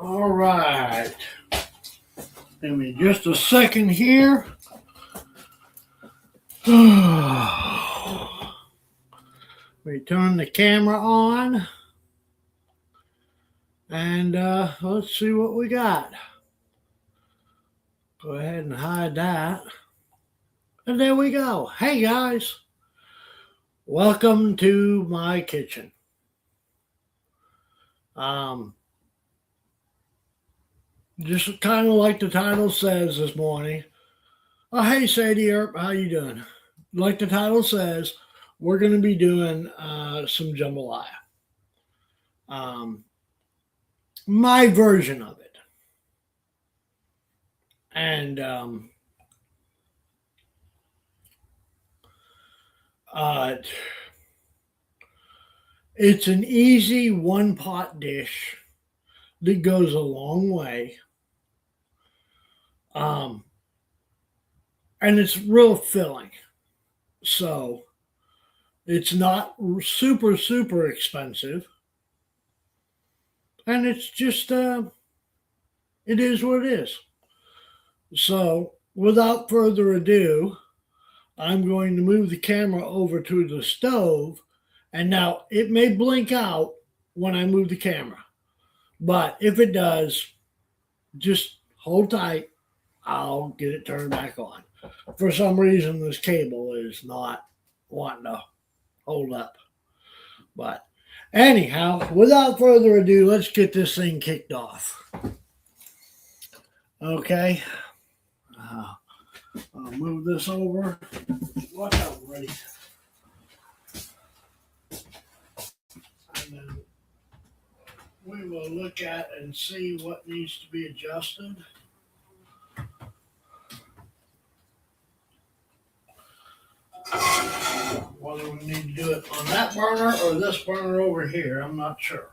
All right. Give me just a second here. We turn the camera on and let's see what we got. Go ahead and hide that. And there we go. Hey guys, welcome to my kitchen. Just kind of like the title says this morning. Oh, hey Sadie Earp, how you doing? Like the title says, we're going to be doing some jambalaya. My version of it. And it's an easy one-pot dish that goes a long way. And it's real filling. So it's not super, super expensive. And it's just, it is what it is. So without further ado, I'm going to move the camera over to the stove. And now it may blink out when I move the camera. But if it does, just hold tight. I'll get it turned back on. For some reason, this cable is not wanting to hold up. But anyhow, without further ado, let's get this thing kicked off. Okay. I'll move this over. Watch out, ready. And then we will look at and see what needs to be adjusted. Whether we need to do it on that burner or this burner over here, I'm not sure.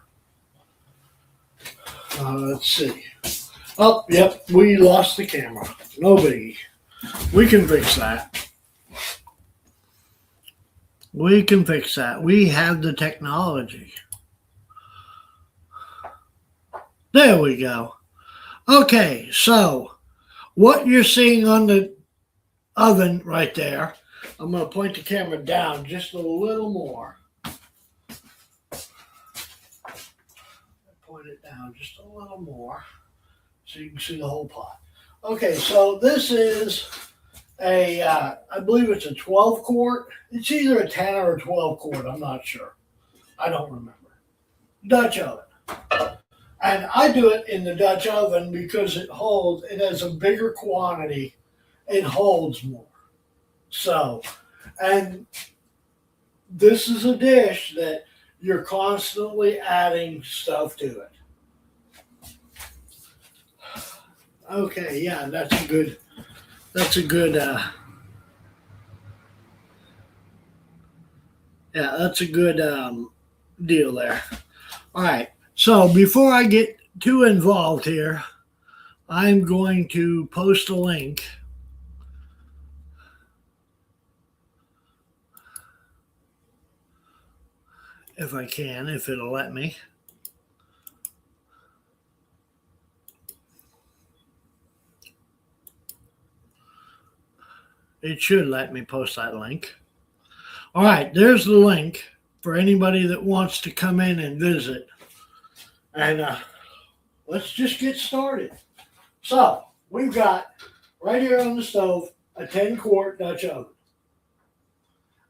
Let's see. Oh, yep, we lost the camera. No biggie. We can fix that. We can fix that. We have the technology. There we go. Okay, so what you're seeing on the oven right there, I'm going to point the camera down just a little more. Point it down just a little more so you can see the whole pot. Okay, so this is a, I believe it's a 12 quart. It's either a 10 or a 12 quart. I'm not sure. I don't remember. Dutch oven. And I do it in the Dutch oven because it has a bigger quantity, it holds more. So, and this is a dish that you're constantly adding stuff to it. Okay, yeah, that's a good, yeah, that's a good deal there. All right, so before I get too involved here, I'm going to post a link if I can, if it'll let me. It should let me post that link. All right, there's the link for anybody that wants to come in and visit. And let's just get started. So, we've got right here on the stove a 10-quart Dutch oven.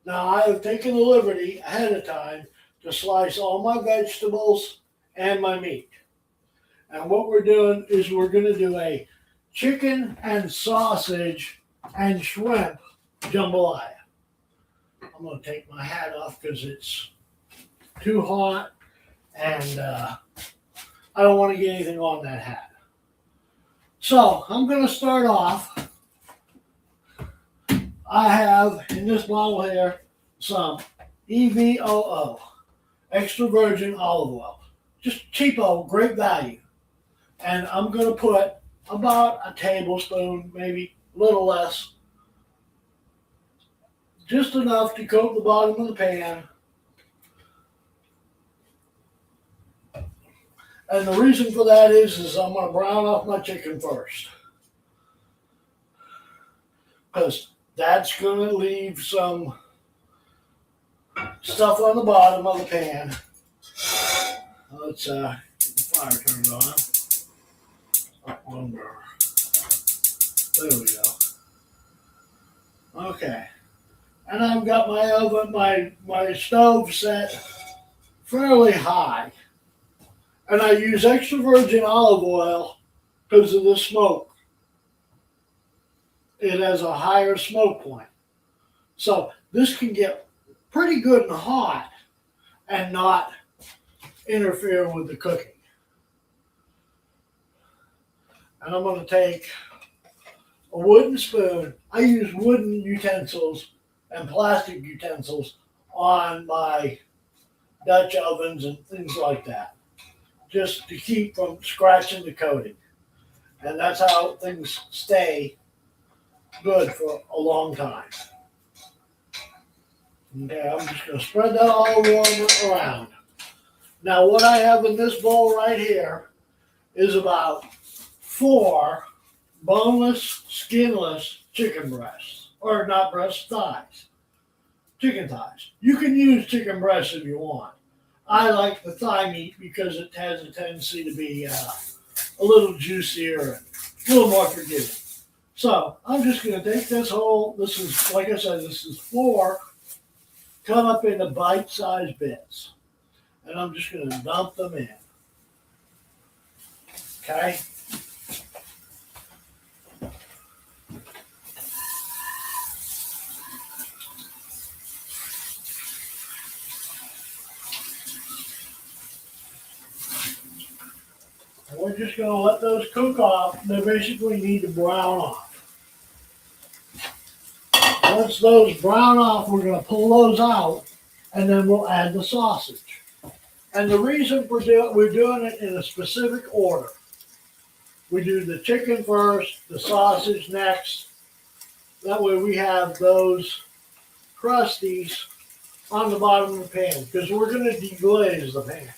Now, I have taken the liberty ahead of time to slice all my vegetables and my meat. And what we're doing is we're going to do a chicken and sausage and shrimp jambalaya. I'm going to take my hat off because it's too hot and I don't want to get anything on that hat. So I'm going to start off. I have in this bottle here some EVOO, extra virgin olive oil. Just cheapo, great value. And I'm going to put about a tablespoon, maybe a little less, just enough to coat the bottom of the pan. And the reason for that is I'm going to brown off my chicken first. Because that's going to leave some stuff on the bottom of the pan. Let's get the fire turned on. There we go. Okay. And I've got my oven, my stove set fairly high. And I use extra virgin olive oil because of the smoke. It has a higher smoke point. So this can get pretty good and hot and not interfere with the cooking. And I'm going to take a wooden spoon. I use wooden utensils and plastic utensils on my Dutch ovens and things like that, just to keep from scratching the coating. And that's how things stay good for a long time. Okay, I'm just going to spread that all around. Now, what I have in this bowl right here is about 4 boneless, skinless chicken breasts. Or not breasts, thighs. Chicken thighs. You can use chicken breasts if you want. I like the thigh meat because it has a tendency to be a little juicier and a little more forgiving. So I'm just going to take this is, like I said, this is 4 cut up into bite-sized bits. And I'm just going to dump them in. Okay? And we're just going to let those cook off. They basically need to brown off. Once those brown off, we're going to pull those out, and then we'll add the sausage. And the reason we're doing it in a specific order. We do the chicken first, the sausage next. That way we have those crusties on the bottom of the pan, because we're going to deglaze the pan.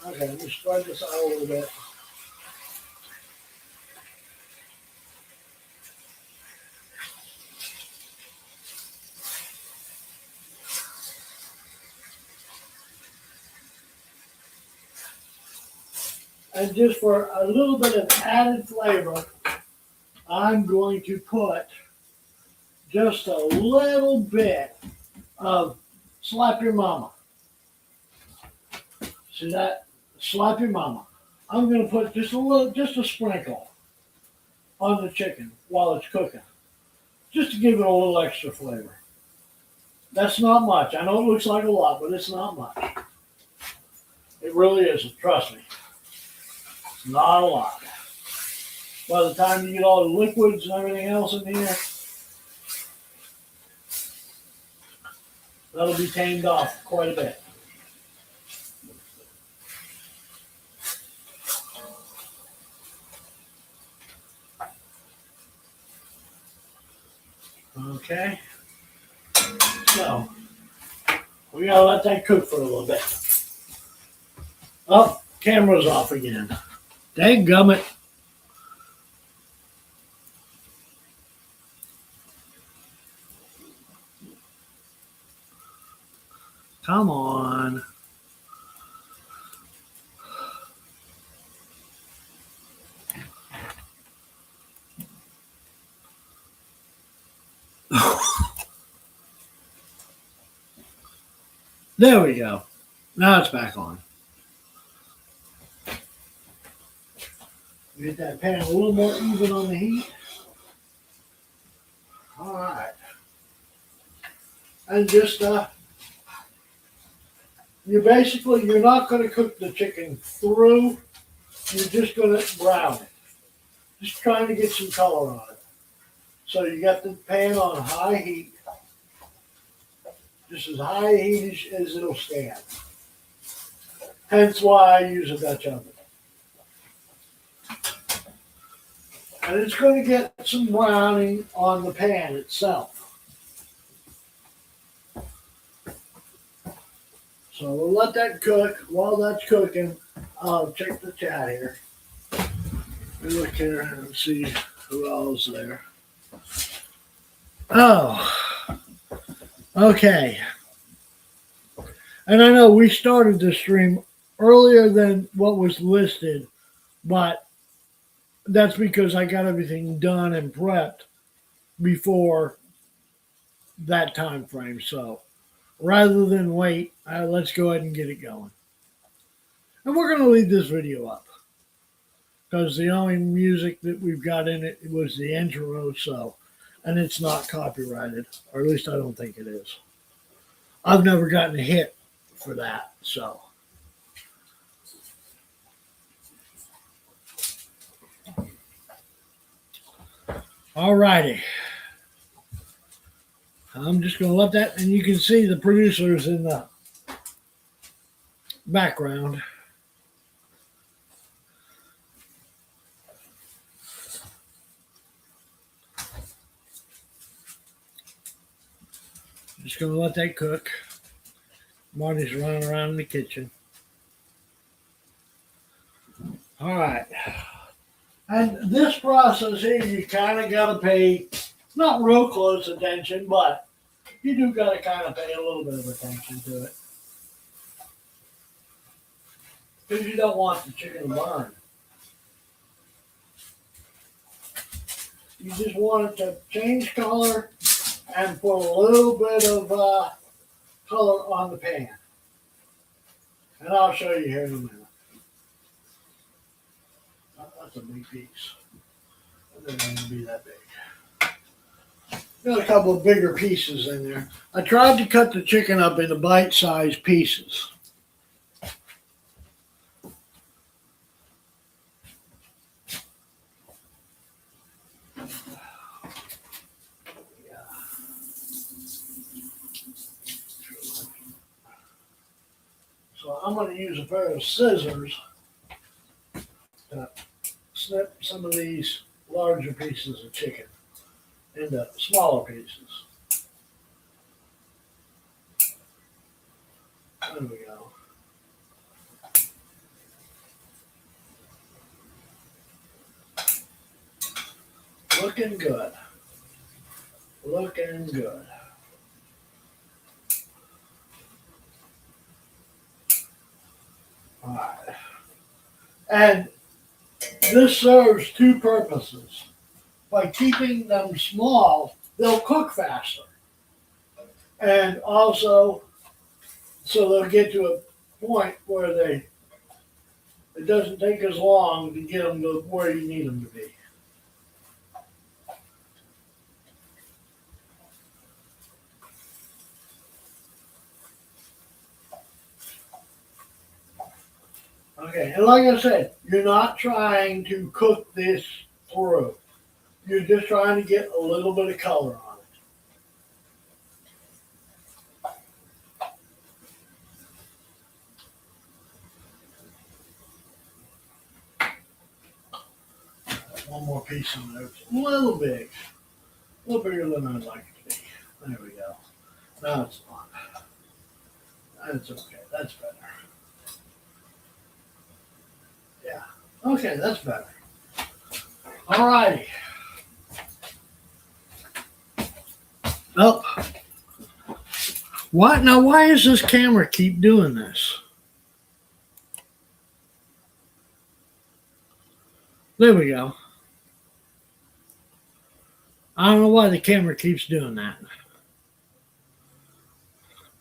Okay, let me spread this out a little bit. And just for a little bit of added flavor, I'm going to put just a little bit of Slap Your Mama. See that? Sloppy Mama. I'm going to put just a sprinkle on the chicken while it's cooking, just to give it a little extra flavor. That's not much. I know it looks like a lot, but it's not much. It really isn't. Trust me. It's not a lot. By the time you get all the liquids and everything else in here, that'll be tamed off quite a bit. Okay. So, we gotta let that cook for a little bit. Oh, camera's off again. Dadgummit. Come on. There we go. Now it's back on. Get that pan a little more even on the heat. All right. And just you're not going to cook the chicken through. You're just going to brown it. Just trying to get some color on it. So you got the pan on high heat. Just as high heat as it'll stand. Hence why I use a Dutch oven. And it's going to get some browning on the pan itself. So we'll let that cook. While that's cooking, I'll check the chat here. Let me look here and see who else is there. Oh, okay. And I know we started the stream earlier than what was listed, but that's because I got everything done and prepped before that time frame. So rather than wait, let's go ahead and get it going. And we're going to leave this video up because the only music that we've got in it was the intro, and it's not copyrighted, or at least I don't think it is. I've never gotten a hit for that, so. All righty. I'm just going to let that, and you can see the producers in the background. Just going to let that cook. Marty's running around in the kitchen. All right. And this process here, you kind of got to pay not real close attention, but you do got to kind of pay a little bit of attention to it. Because you don't want the chicken to burn. You just want it to change color and put a little bit of color on the pan. And I'll show you here in a minute. That's a big piece. It doesn't need to be that big. Got a couple of bigger pieces in there. I tried to cut the chicken up into bite-sized pieces. So I'm going to use a pair of scissors to snip some of these larger pieces of chicken into smaller pieces. There we go. Looking good. Looking good. All right. And this serves two purposes. By keeping them small, they'll cook faster. And also, so they'll get to a point where they it doesn't take as long to get them to where you need them to be. Okay, and like I said, you're not trying to cook this through. You're just trying to get a little bit of color on it. One more piece on there. It's a little big. A little bigger than I'd like it to be. There we go. No, it's not. That's okay. That's better. Yeah. Okay, that's better. All righty. Oh. What? Now, why does this camera keep doing this? There we go. I don't know why the camera keeps doing that.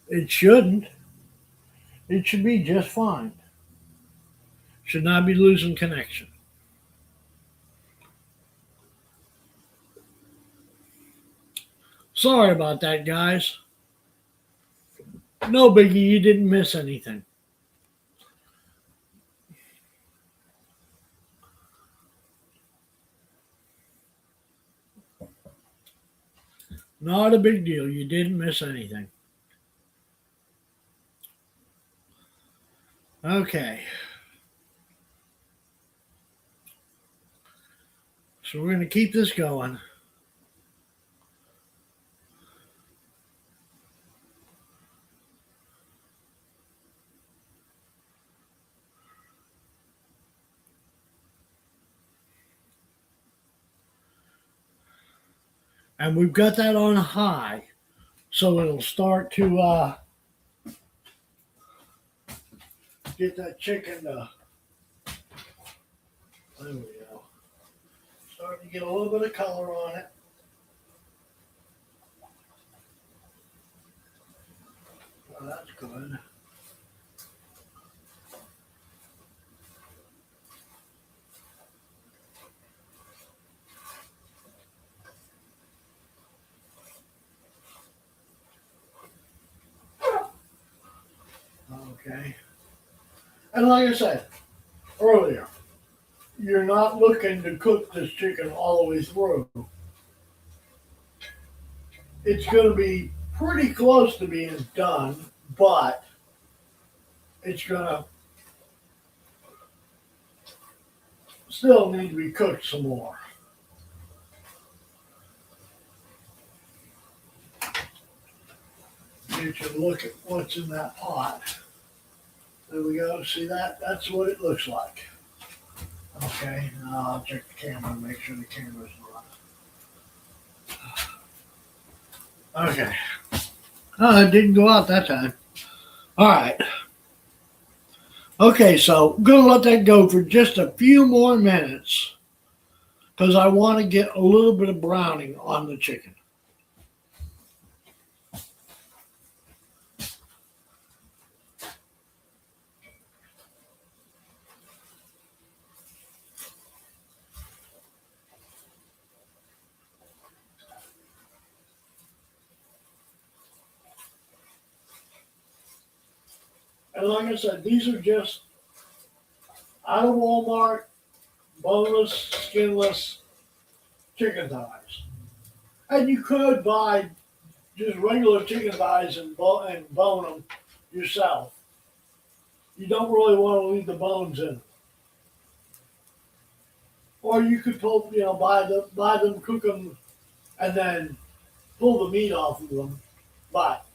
It shouldn't. It should be just fine. Should not be losing connection. Sorry about that, guys. No biggie, you didn't miss anything. Not a big deal. You didn't miss anything. Okay. So we're going to keep this going. And we've got that on high. So it'll start to get that chicken to, there we go. Starting to get a little bit of color on it. Oh, that's good. Okay. And like I said earlier, you're not looking to cook this chicken all the way through. It's going to be pretty close to being done, but it's going to still need to be cooked some more. You should look at what's in that pot. There we go. See that? That's what it looks like. Okay, now I'll check the camera and make sure the camera's on. Okay. Oh, it didn't go out that time. All right. Okay, so I'm going to let that go for just a few more minutes because I want to get a little bit of browning on the chicken. And like I said, these are just out of Walmart, boneless, skinless chicken thighs. And you could buy just regular chicken thighs and bone them yourself. You don't really want to leave the bones in them. Or you could pull, buy them, cook them, and then pull the meat off of them. But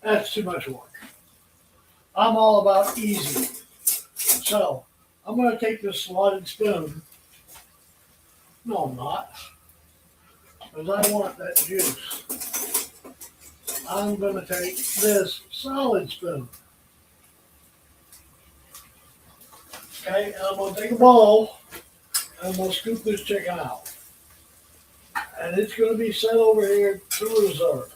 that's too much work. I'm all about easy. So I'm going to take this slotted spoon. No, I'm not. Because I want that juice. I'm going to take this solid spoon. Okay, and I'm going to take a bowl and we'll scoop this chicken out. And it's going to be set over here to reserve.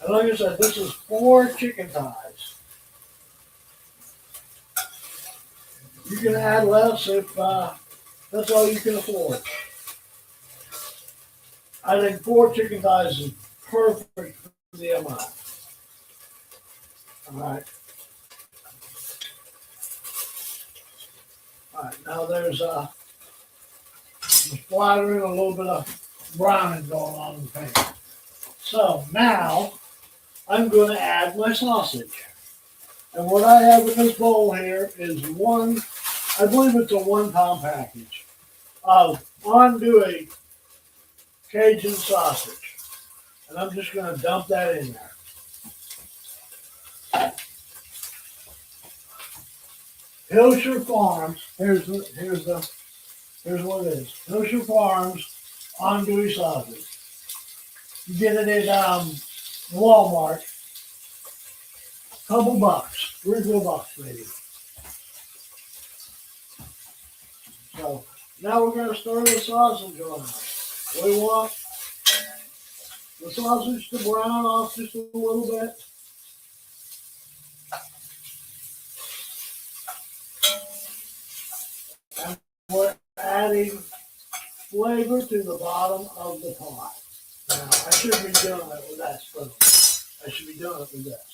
And like I said, this is 4 chicken thighs. You can add less if that's all you can afford. I think 4 chicken thighs is perfect for the amount. All right. All right. Now there's splattering a little bit of browning going on in the pan. So now I'm going to add my sausage. And what I have in this bowl here is I believe it's a 1 pound package of andouille Cajun sausage. And I'm just going to dump that in there. Hillshire Farms, here's what it is. Hillshire Farms andouille sausage. You get it at Walmart. Couple bucks, $3 or $4 maybe. So now we're going to stir the sausage around. We want the sausage to brown off just a little bit. And we're adding flavor to the bottom of the pot. Now, I shouldn't be doing it with that spoon. I should be doing it with this.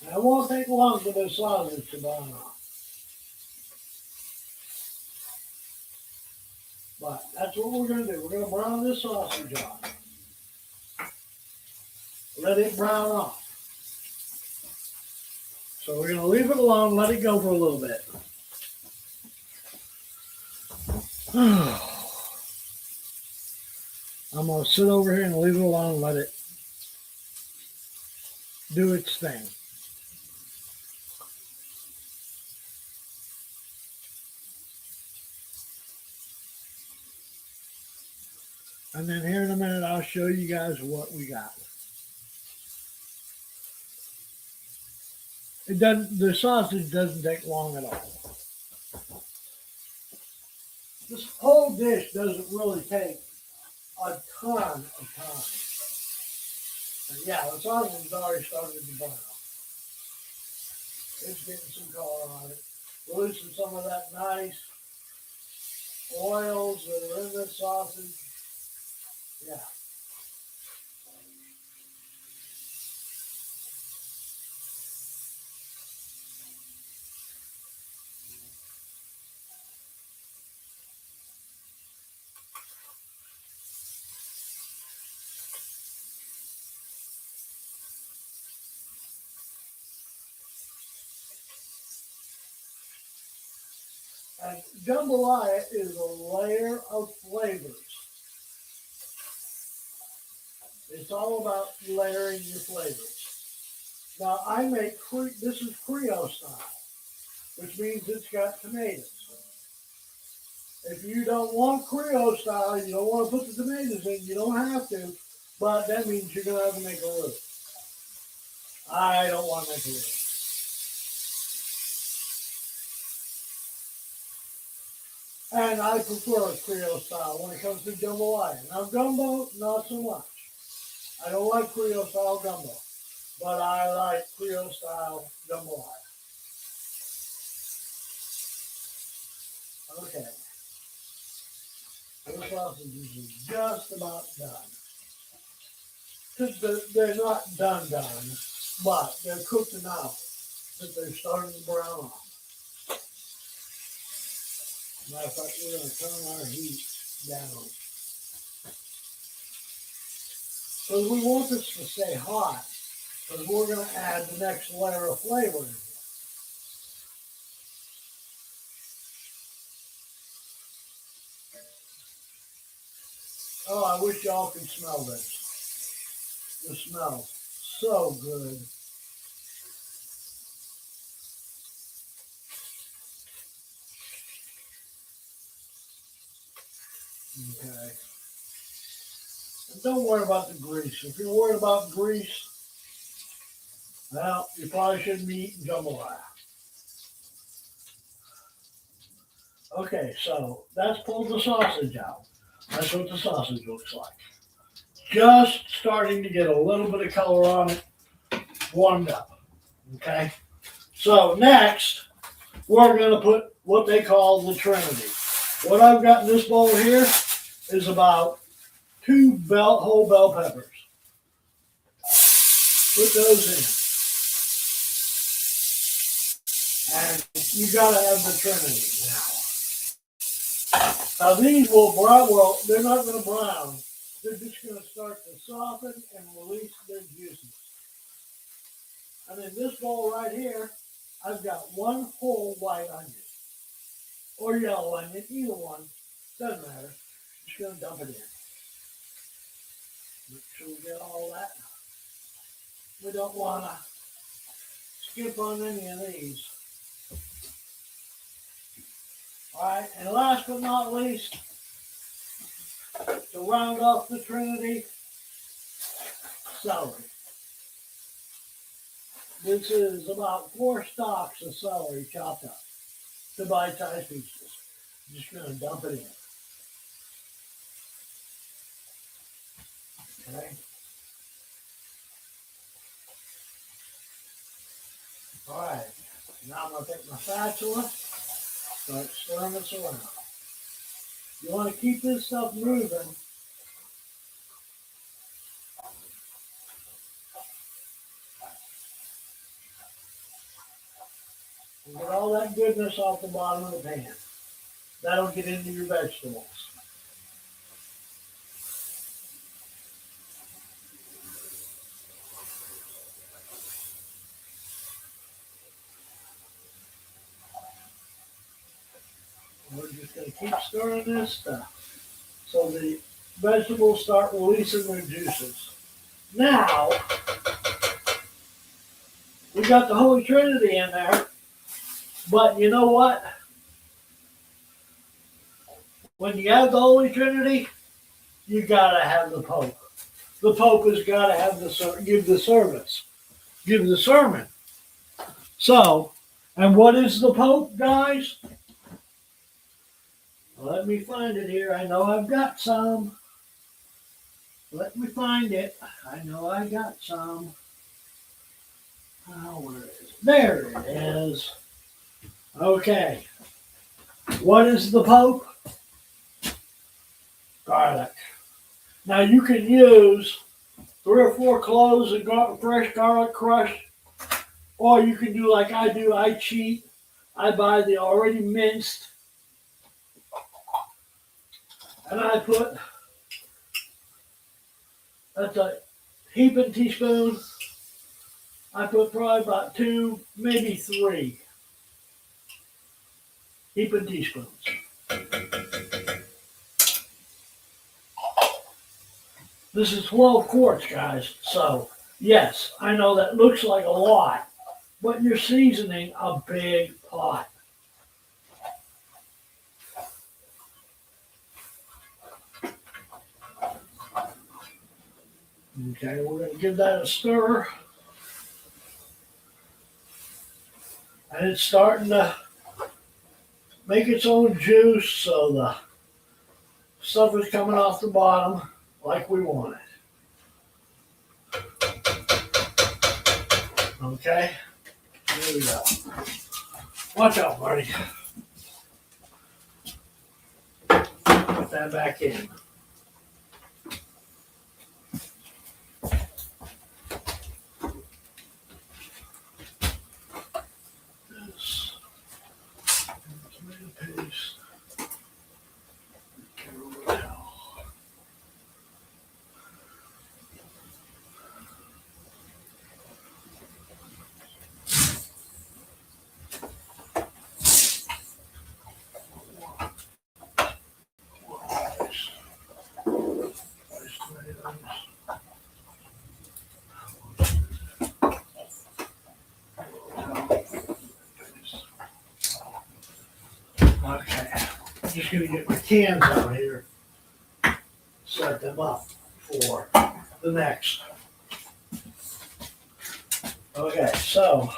Now, it won't take long for the sausage to brown off. But that's what we're going to do. We're going to brown this sausage off. Let it brown off. So we're going to leave it alone, let it go for a little bit. I'm going to sit over here and leave it alone and let it do its thing. And then here in a minute, I'll show you guys what we got. The sausage doesn't take long at all. This whole dish doesn't really take a ton of time. And yeah, the sausage is already started to brown. It's getting some color on it. Releasing some of that nice oils that are in the sausage. Yeah. And jambalaya is a layer of flavors. It's all about layering your flavors. Now I make this is creole style, which means it's got tomatoes. If you don't want creole style, you don't want to put the tomatoes in, you don't have to, but that means you're going to have to make a roux. I don't want to make a roux. And I prefer Creole style when it comes to jambalaya. Now gumbo, not so much. I don't like Creole style gumbo, but I like Creole style jambalaya. Okay. The sausages are just about done. They're not done, but they're cooked enough that they're starting to brown off. Matter of fact, we're going to turn our heat down. Because we want this to stay hot, because we're going to add the next layer of flavor in here. Oh, I wish y'all could smell this. The smell, so good. Okay. And don't worry about the grease. If you're worried about grease, well, you probably shouldn't be eating jambalaya. Okay, so that's pulled the sausage out. That's what the sausage looks like. Just starting to get a little bit of color on it, warmed up. Okay? So next, we're going to put what they call the Trinity. What I've got in this bowl here is about two whole bell peppers. Put those in. And you got to have the Trinity now. Now these will brown, well, they're not going to brown. They're just going to start to soften and release their juices. And in this bowl right here, I've got one whole white onion. Or yellow onion, either one. Doesn't matter. Just going to dump it in. Make sure we get all that. We don't want to skip on any of these. Alright, and last but not least, to round off the Trinity, celery. This is about 4 stalks of celery chopped up to bite-sized pieces. I'm just going to dump it in. Okay. Alright, now I'm going to take my spatula, start stirring this around. You want to keep this stuff moving. And get all that goodness off the bottom of the pan. That'll get into your vegetables. We're just going to keep stirring this stuff so the vegetables start releasing their juices. Now, we got the Holy Trinity in there, but you know what? When you have the Holy Trinity, you got to have the Pope. The Pope has got to have give the service, give the sermon. So, and what is the Pope, guys? Let me find it here. I know I've got some. Let me find it. I know I got some. Oh, where is it? There it is. Okay. What is the Pope? Garlic. Now you can use 3 or 4 cloves of fresh garlic crushed, or you can do like I do. I cheat. I buy the already minced, and I put, that's a heaping teaspoon. I put probably about 2, maybe 3 heaping teaspoons. This is 12 quarts, guys. So, yes, I know that looks like a lot, but you're seasoning a big pot. Okay, we're going to give that a stir. And it's starting to make its own juice, so the stuff is coming off the bottom like we want it. Okay, here we go. Watch out, Marty. Put that back in. This tomato paste. Okay, I'm just going to get my cans out here, set them up for the next. Okay, so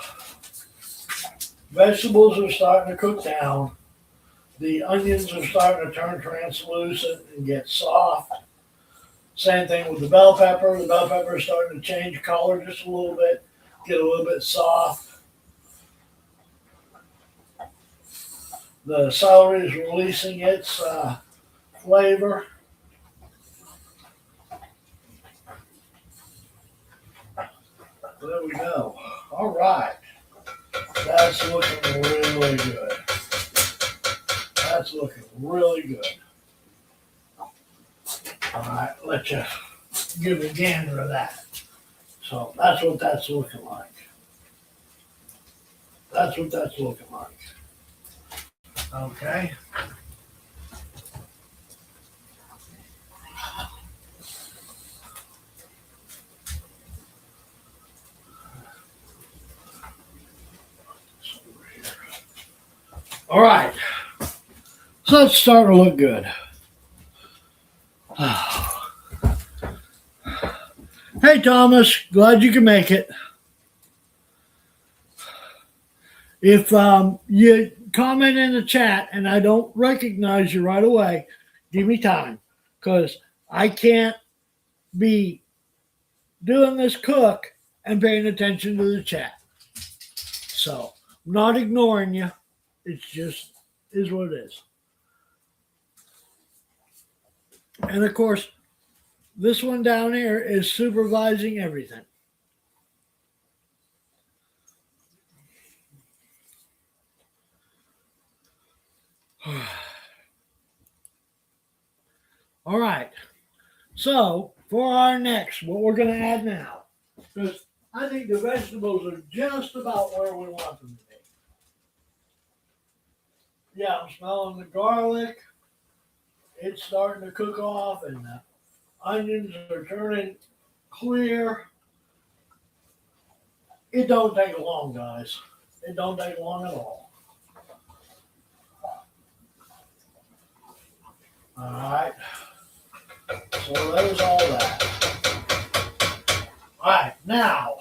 vegetables are starting to cook down. The onions are starting to turn translucent and get soft. Same thing with the bell pepper. The bell pepper is starting to change color just a little bit, get a little bit soft. The celery is releasing its flavor. There we go. All right. That's looking really good. That's looking really good. All right, let you give a gander of that. So that's what that's looking like. That's what that's looking like. Okay. All right. So it's starting to look good. Hey, Thomas. Glad you can make it. If you comment in the chat and I don't recognize you right away, give me time because I can't be doing this cook and paying attention to the chat. So I'm not ignoring you. It's just is what it is. And of course, this one down here is supervising everything. All right. So for our next, what we're going to add now, because I think the vegetables are just about where we want them to be. Yeah, I'm smelling the garlic. It's starting to cook off, and the onions are turning clear. It don't take long, guys. It don't take long at all. All right. So there's all that. All right, now,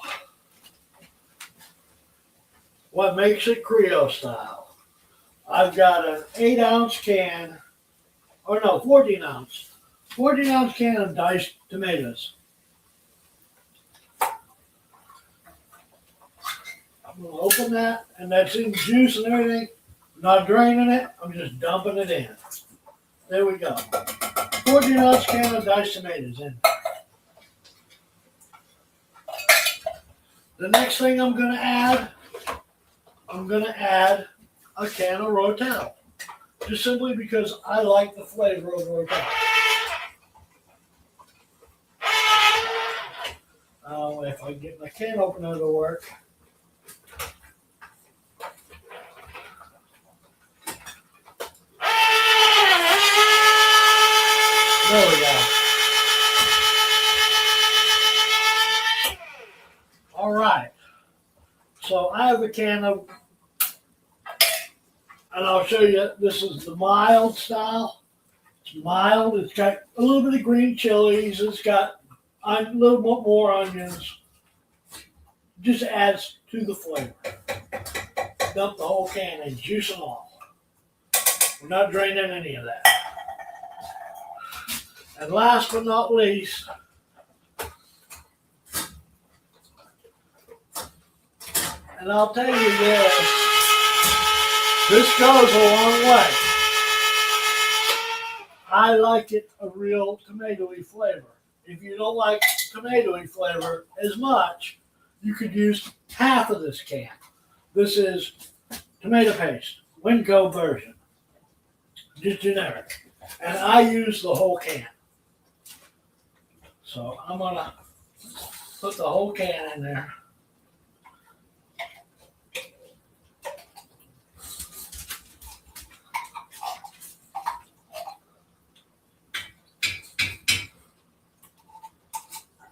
what makes it Creole style? I've got an 8-ounce can, or no, 14 ounce can of diced tomatoes. I'm going to open that, and that's in juice and everything. I'm not draining it, I'm just dumping it in. There we go. 14-ounce can of diced tomatoes in. The next thing I'm going to add a can of Rotel. Just simply because I like the flavor of Rotel. If I get my can opener to work. There we go. All right. So I have a can of, and I'll show you, this is the mild style. It's mild. It's got a little bit of green chilies. It's got a little bit more onions. Just adds to the flavor. Dump the whole can in, juice and all. We're not draining any of that. And last but not least, and I'll tell you this goes a long way. I like it a real tomatoey flavor. If you don't like tomatoey flavor as much, you could use half of this can. This is tomato paste, Winco version, just generic. And I use the whole can. So I'm gonna put the whole can in there.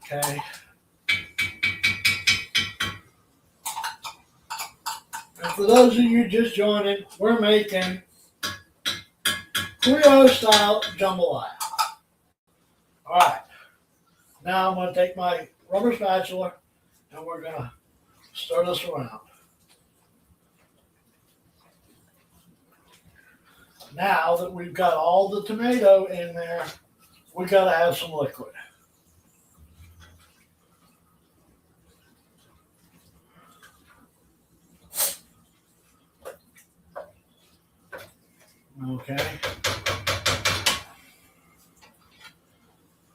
Okay. And for those of you just joining, we're making Creole style jambalaya. All right. Now I'm going to take my rubber spatula and we're going to stir this around. Now that we've got all the tomato in there, we got to have some liquid. Okay.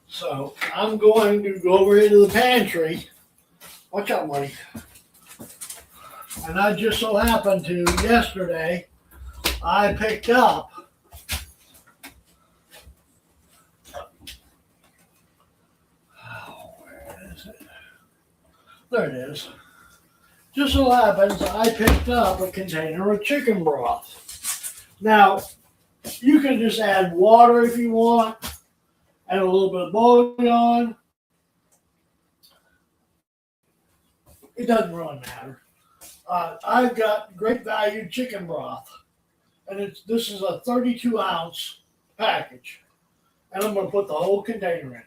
So I'm going to go over into the pantry. Watch out, Money. And I just so happened to, yesterday, I picked up where is it? There it is. Just so happens I picked up a container of chicken broth. Now, you can just add water if you want, add a little bit of bouillon. It doesn't really matter. I've got great value chicken broth, and this is a 32-ounce package, and I'm going to put the whole container in there.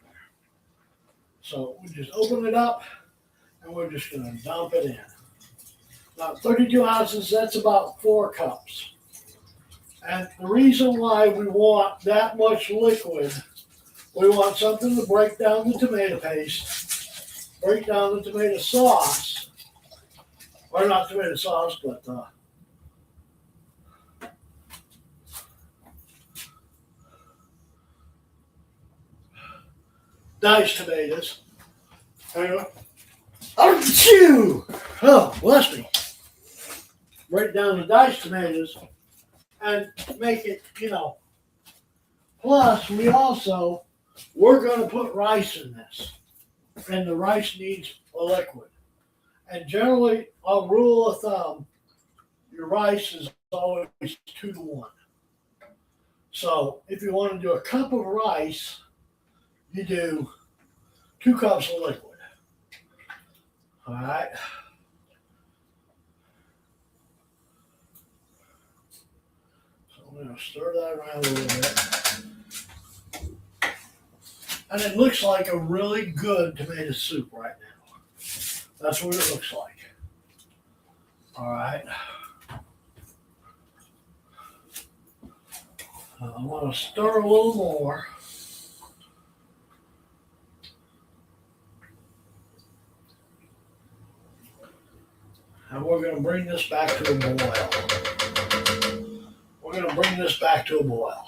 So we just open it up, and we're just going to dump it in. Now, 32 ounces, that's about 4 cups. And the reason why we want that much liquid, we want something to break down the tomato paste, break down the tomato sauce, or not tomato sauce, but diced tomatoes. Anyway. Oh, bless me. Break down the diced tomatoes and make it, Plus, we're going to put rice in this. And the rice needs a liquid. And generally, a rule of thumb, your rice is always 2 to 1. So if you want to do a cup of rice, you do 2 cups of liquid. All right. So I'm going to stir that around a little bit. And it looks like a really good tomato soup right now. That's what it looks like. All right. I'm going to stir a little more. And we're going to bring this back to a boil. We're going to bring this back to a boil.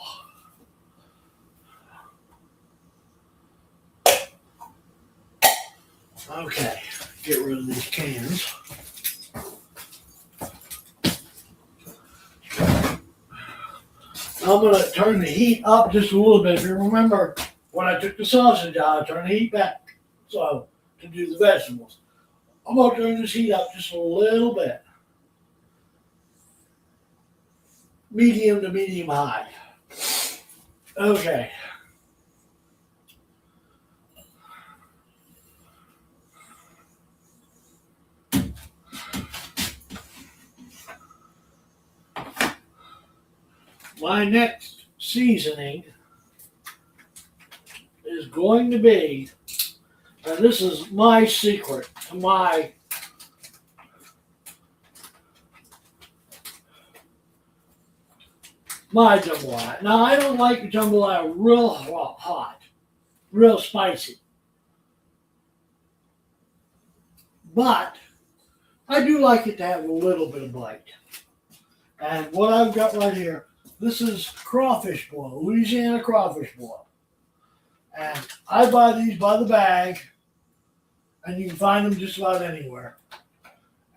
Okay, get rid of these cans. I'm going to turn the heat up just a little bit. If you remember, when I took the sausage out, I turned the heat back so to do the vegetables. I'm going to turn this heat up just a little bit. Medium to medium high. Okay. My next seasoning is going to be, and this is my secret to my jambalaya. Now, I don't like jambalaya real hot, real spicy. But I do like it to have a little bit of bite. And what I've got right here, this is crawfish boil, Louisiana crawfish boil. And I buy these by the bag, and you can find them just about anywhere.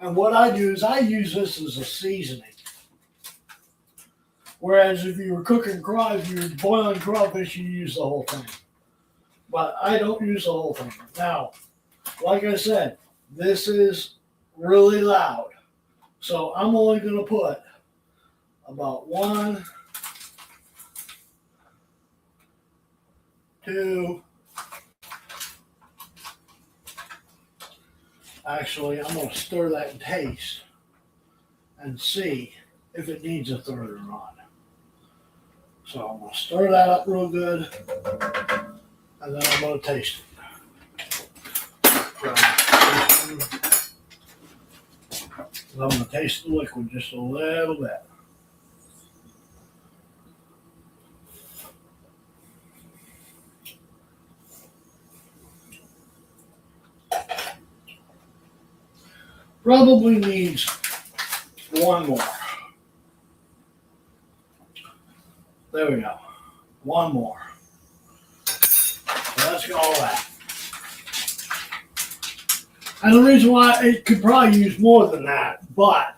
And what I do is I use this as a seasoning. Whereas if you were cooking if you were boiling crawfish, you use the whole thing. But I don't use the whole thing. Now, like I said, this is really loud. So I'm only going to put about 1, 2. Actually, I'm going to stir that and taste and see if it needs a third or not. So I'm going to stir that up real good, and then I'm going to taste it. And I'm going to taste the liquid just a little bit. Probably needs one more. There we go. One more. So let's get all that. And the reason why it could probably use more than that, but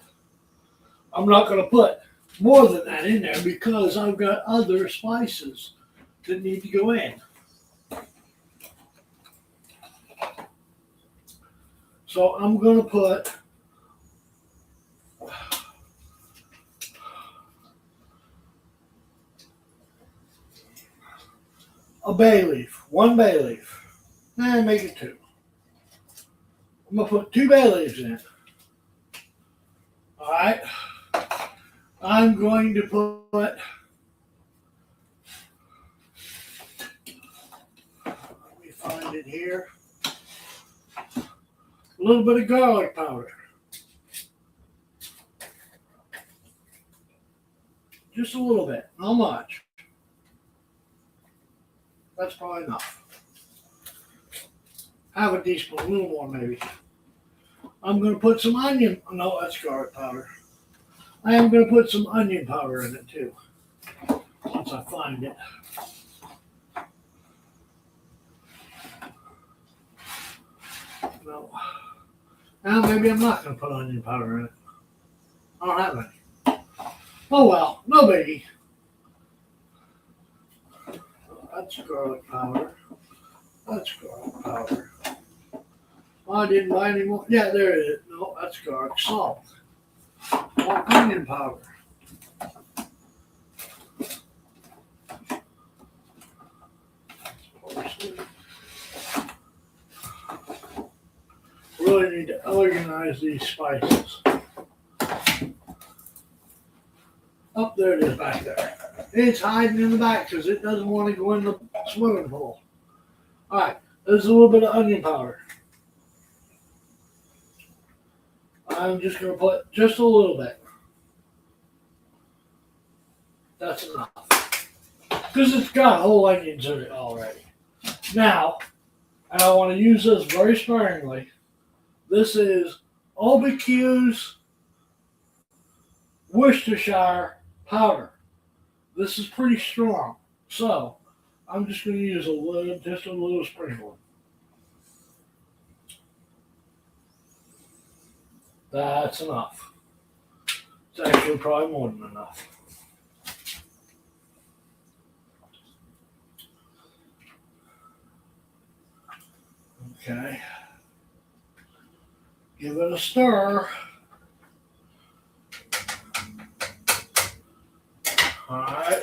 I'm not going to put more than that in there because I've got other spices that need to go in. So I'm going to put a bay leaf, one bay leaf. And make it two. I'm going to put 2 bay leaves in. All right. I'm going to put, let me find it here, a little bit of garlic powder. Just a little bit, not much. That's probably enough. Half a teaspoon, a little more maybe. I'm going to put some onion, no, that's garlic powder. I am going to put some onion powder in it too, once I find it. No. Now maybe I'm not going to put onion powder in it. I don't have any. Oh well, no biggie. That's garlic powder. That's garlic powder. Oh, I didn't buy any more. Yeah, there it is. No, that's garlic salt. More onion powder. Really need to organize these spices. Oh, there it is back there. It's hiding in the back because it doesn't want to go in the swimming pool. All right, there's a little bit of onion powder. I'm just going to put just a little bit. That's enough. Because it's got whole onions in it already. Now, and I want to use this very sparingly, this is OBQ's Worcestershire powder. This is pretty strong. So, I'm just going to use just a little sprinkle. That's enough. It's actually probably more than enough. Okay. Give it a stir. All right.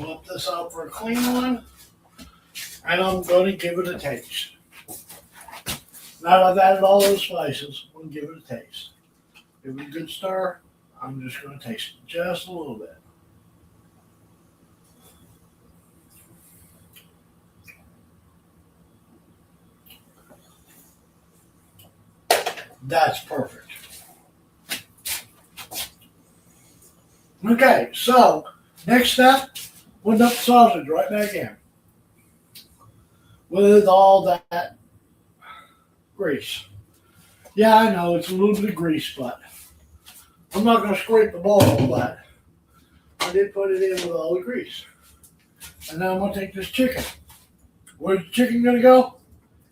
Whip this out for a clean one. And I'm going to give it a taste. Now that I've added all those spices, I'm going to give it a taste. Give it a good stir. I'm just going to taste it just a little bit. That's perfect. Okay, so next step, put up the sausage right back in with all that grease. Yeah, I know it's a little bit of grease, but I'm not going to scrape the bowl, but I did put it in with all the grease. And now I'm going to take this chicken. Where's the chicken going to go?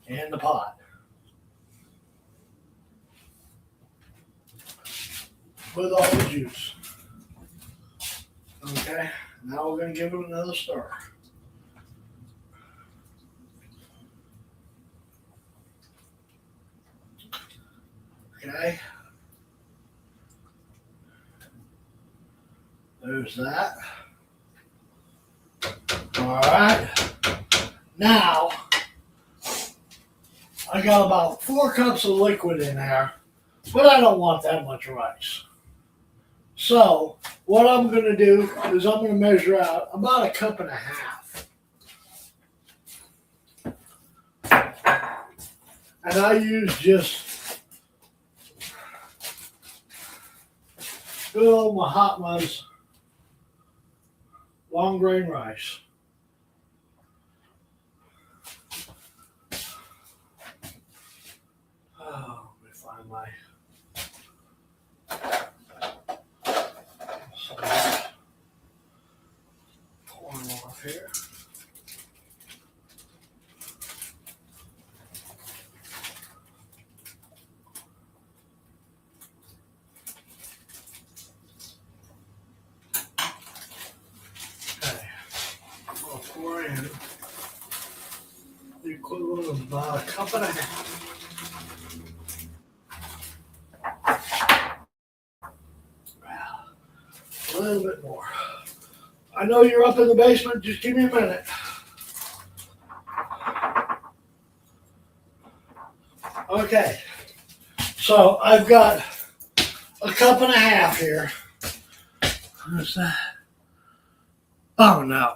In the pot. With all the juice. Okay, now we're going to give it another stir. Okay. There's that. All right. Now, I got about 4 cups of liquid in there, but I don't want that much rice. So, what I'm going to do is I'm going to measure out about 1.5 cups. And I use just good old Mahatma's long grain rice. my. So pour them off here. Okay, I'll pour in the equivalent of about a cup and a half. A little bit more. I know you're up in the basement. Just give me a minute. Okay. So I've got a cup and a half here. What's that? Oh no.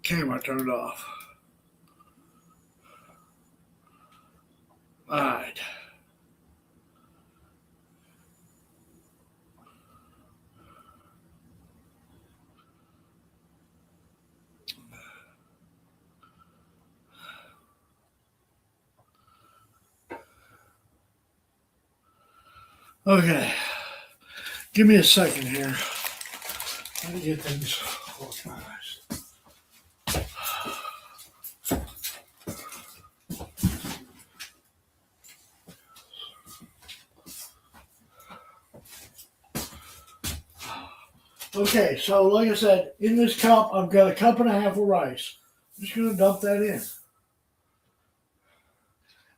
Camera turned off. All right. Okay. Give me a second here. Let me get things organized. Okay, so like I said, in this cup, I've got a cup and a half of rice. I'm just going to dump that in.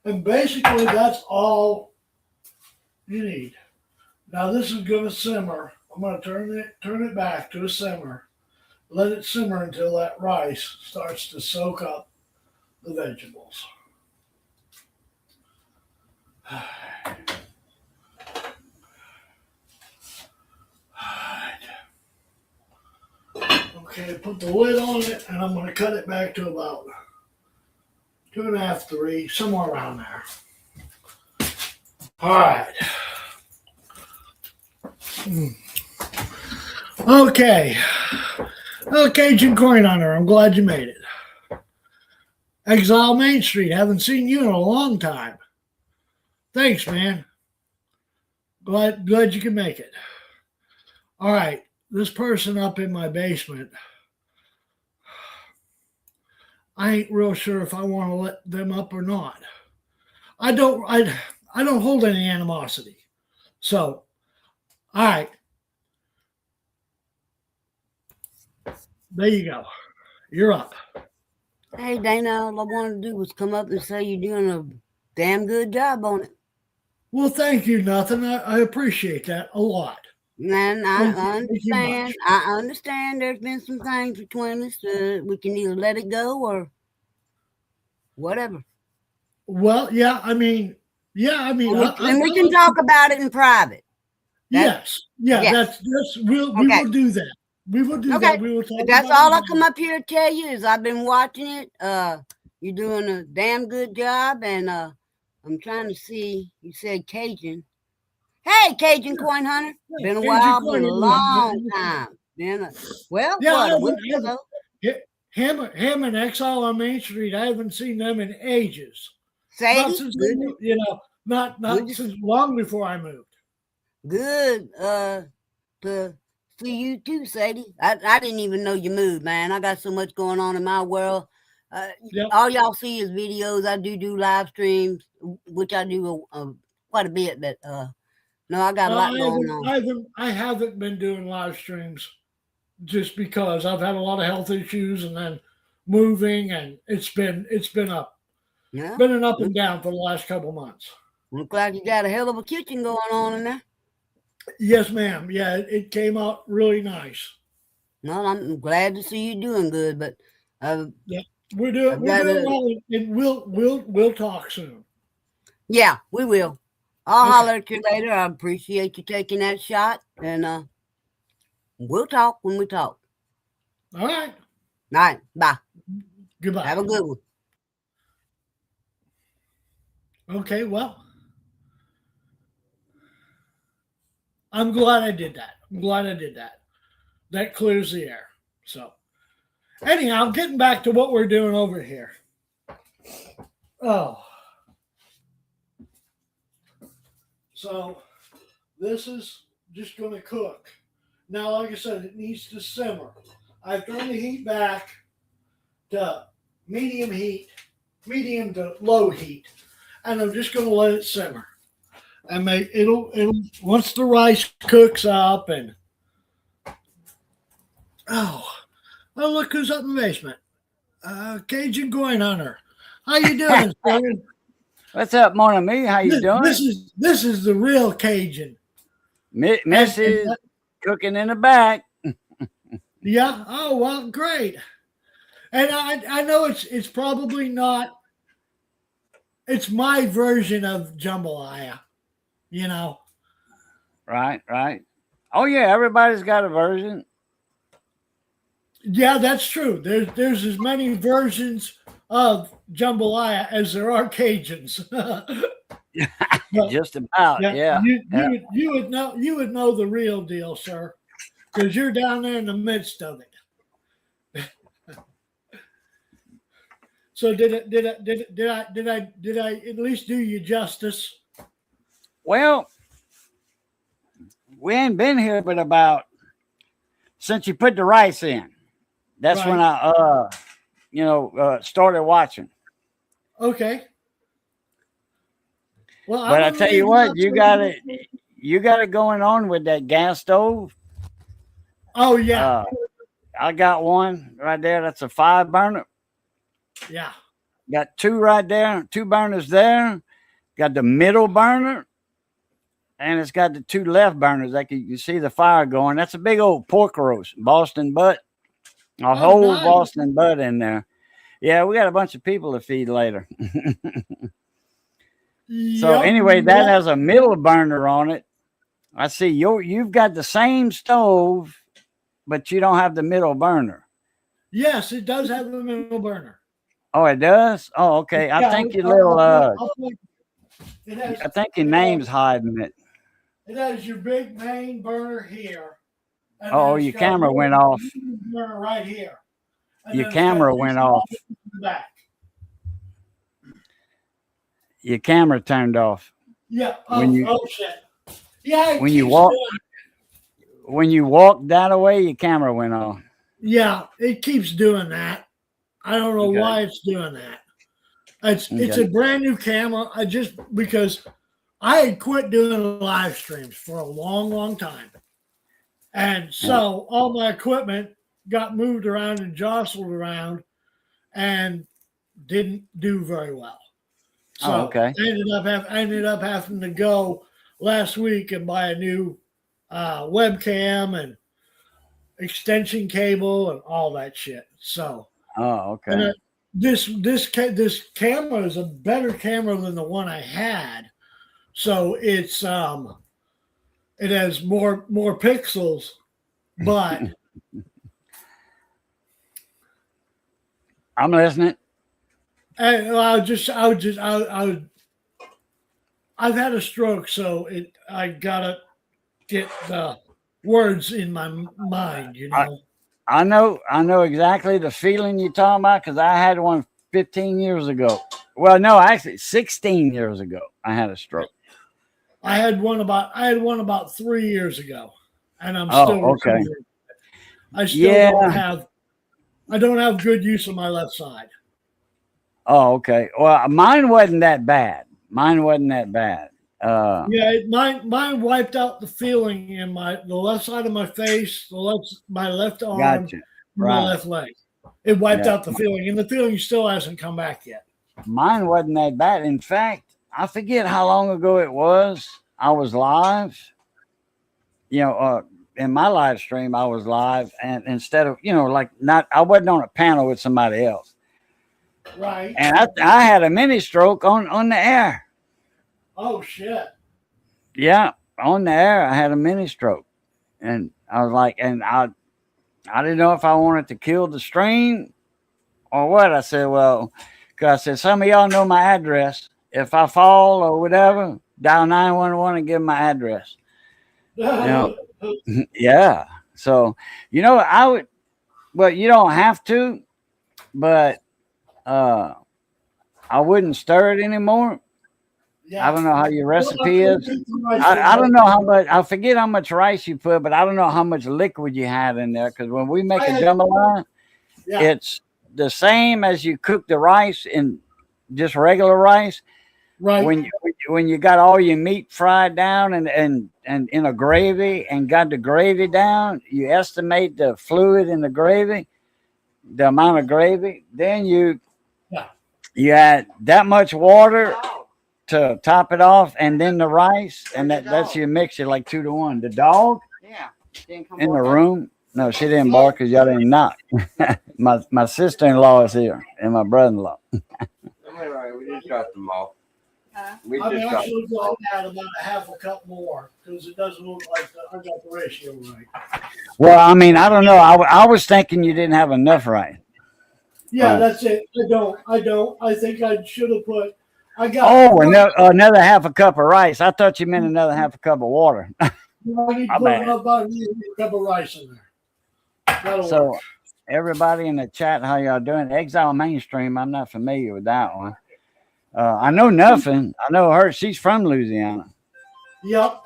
And basically, that's all you need. Now, this is going to simmer. I'm going to turn it back to a simmer. Let it simmer until that rice starts to soak up the vegetables. Okay, put the lid on it, and I'm going to cut it back to about 2.5, 3, somewhere around there. All right. Okay. Cajun Corn Hunter, I'm glad you made it. Exile Main Street, haven't seen you in a long time. Thanks, man. Glad you can make it. All right, this person up in my basement, I ain't real sure if I want to let them up or not. I don't hold any animosity. So, all right. There you go. You're up. Hey, Dana, all I wanted to do was come up and say you're doing a damn good job on it. Well, thank you, Nothing. I appreciate that a lot. And I understand. I understand there's been some things between us. We can either let it go or whatever. Well, yeah, I mean, and we can talk about it in private. Yes. That's we will do that. We will do that. We will talk. That's all I come up here to tell you is I've been watching it. You're doing a damn good job, and I'm trying to see. You said Cajun. Hey, Cajun Coin Hunter. Been a while, been a long time. A week ago. Him and Exile on Main Street. I haven't seen them in ages. Sadie, not since not since long before I moved. Good to see you too, Sadie. I didn't even know you moved, man. I got so much going on in my world. All y'all see is videos. I do live streams, which I do quite a bit, but no, I got a lot going on. I haven't been doing live streams just because I've had a lot of health issues and then moving, and it's been up. Yeah. Been an up and down for the last couple months. Look like you got a hell of a kitchen going on in there. Yes, ma'am. Yeah, it came out really nice. No, I'm glad to see you doing good, but yeah, we're doing well, and we'll talk soon. Yeah, we will. I'll holler at you later. I appreciate you taking that shot, and we'll talk when we talk. All right. All right. Bye. Goodbye. Have a good one. Okay, well, I'm glad I did that. I'm glad I did that. That clears the air. So, anyhow, getting back to what we're doing over here. Oh. So, this is just going to cook. Now, like I said, it needs to simmer. I've turned the heat back to medium heat, medium to low heat, and I'm just going to let it simmer. And make it'll once the rice cooks up and oh look who's up in the basement. Cajun Coin Hunter. How you doing, sir? What's up, mon ami? How you doing? This is the real Cajun. Mrs. cooking in the back. Yeah. Oh well, great. And I know it's probably not. It's my version of jambalaya. You know. Right. Oh yeah, everybody's got a version. Yeah, that's true. There's as many versions of jambalaya as there are Cajuns. Just about, yeah. You would know the real deal, sir, because you're down there in the midst of it. So did I at least do you justice? Well, we ain't been here but about since you put the rice in. That's right. When I started watching. Okay. Well, but I tell you what, you got it going on with that gas stove. Oh yeah. I got one right there. That's a 5 burner. Yeah. Got 2 right there, 2 burners there. Got the middle burner, and it's got the 2 left burners. Like you see the fire going. That's a big old pork roast, Boston butt. A whole nice. Boston butt in there. Yeah, we got a bunch of people to feed later. So anyway, that has a middle burner on it. I see you've got the same stove, but you don't have the middle burner. Yes, it does have a middle burner. Oh, it does? Oh, okay. I think your little I think your name's hiding it. It has your big main burner here. Oh, your camera went off. Burner right here. Your camera went off. Back. Your camera turned off. Yeah. Oh shit. Yeah. When you walk that away, your camera went off. Yeah, it keeps doing that. I don't know why it's doing that. It's a brand new camera. Because I had quit doing live streams for a long time. And so all my equipment got moved around and jostled around and didn't do very well. So I ended up having to go last week and buy a new webcam and extension cable and all that shit. So and this camera is a better camera than the one I had. So it's it has more pixels, but I'm listening. And I've had a stroke, so I gotta get the words in my mind, you know. I know exactly the feeling you're talking about because I had one 15 years ago. Well, no, actually 16 years ago. I had a stroke. I had one about 3 years ago, and I'm still recovering. I still don't have good use of my left side. Oh, okay. Well, mine wasn't that bad. Mine wiped out the feeling in the left side of my face, my left arm, my left leg. It wiped out the feeling, and the feeling still hasn't come back yet. Mine wasn't that bad. In fact, I forget how long ago it was. I was live. In my live stream, I was live, and instead of I wasn't on a panel with somebody else. Right. And I had a mini stroke on the air. Oh shit. Yeah, on the air I had a mini stroke. And I was like, and I didn't know if I wanted to kill the stream or what. I said, well, because I said, some of y'all know my address. If I fall or whatever, dial 911 and give them my address. know, yeah. So, I would, well, you don't have to, but uh, I wouldn't stir it anymore. I Yeah. don't know how your Well, I recipe think is. the rice I will don't know how much. I forget how much rice you put, but I don't know how much liquid you had in there. Because when we make I a had, jambalaya, yeah, it's the same as you cook the rice in just regular rice. right. When you got all your meat fried down and in a gravy and got the gravy down, you estimate the fluid in the gravy, the amount of gravy. Then Yeah. you add that much water to top it off, and then the rice, and that's your mixture, like 2 to 1. The dog in the room. No, she didn't bark because y'all didn't knock. my sister-in-law is here and my brother-in-law. We just dropped them off. We I'm just got actually going to add about a half a cup more because it doesn't look like I got the ratio right. Well, I mean, I don't know. I was thinking you didn't have enough rice. Yeah, Right. that's it. I don't. I think I should have put. I got. Oh, another half a cup of rice. I thought you meant another half a cup of water. I need to My put bad. about a cup of rice in there. That'll So, work. everybody in the chat, how y'all doing? Exile Mainstream, I'm not familiar with that one. I know nothing. I know her. She's from Louisiana. Yep.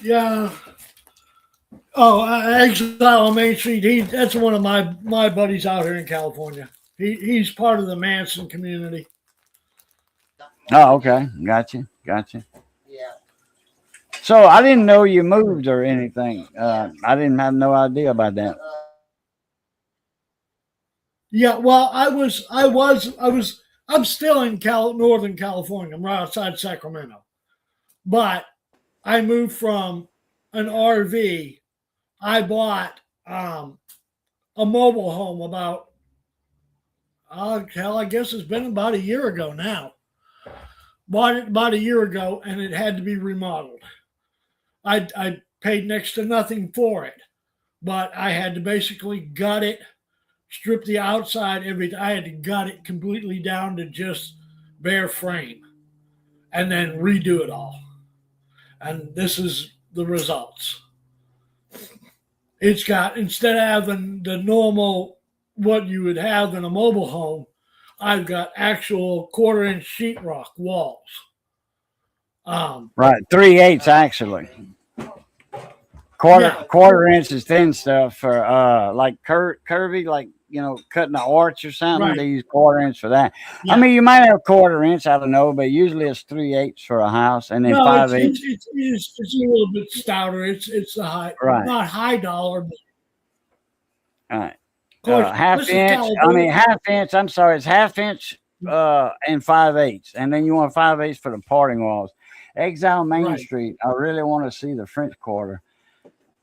Yeah. Oh, Exile on Main Street. That's one of my buddies out here in California. He's part of the Manson community. Oh, okay. Gotcha. So I didn't know you moved or anything. I didn't have no idea about that. Yeah. Well, I'm still in Northern California. I'm right outside Sacramento, but I moved from an RV. I bought a mobile home about hell, I guess it's been about a year ago now. Bought it about a year ago, and it had to be remodeled. I paid next to nothing for it, but I had to basically gut it, strip the outside, everything. I had to gut it completely down to just bare frame, and then redo it all. And this is the results. It's got, instead of having the normal what you would have in a mobile home, I've got actual 1/4 inch sheetrock walls. Right, 3/8 actually. Yeah, Quarter inch is thin stuff for like curvy, like cutting an arch or something. right. They use 1/4 inch for that. Yeah. I mean, you might have 1/4 inch. I don't know, but usually it's 3/8 for a house, and then No, 5/8. it's a little bit stouter. It's the high, Right. not high dollar, but All right. of course, Half this is inch. I mean, California. half inch. I'm sorry, it's half inch and 5/8, and then you want 5/8 for the parting walls. Exile Main Right. Street. I really want to see the French Quarter.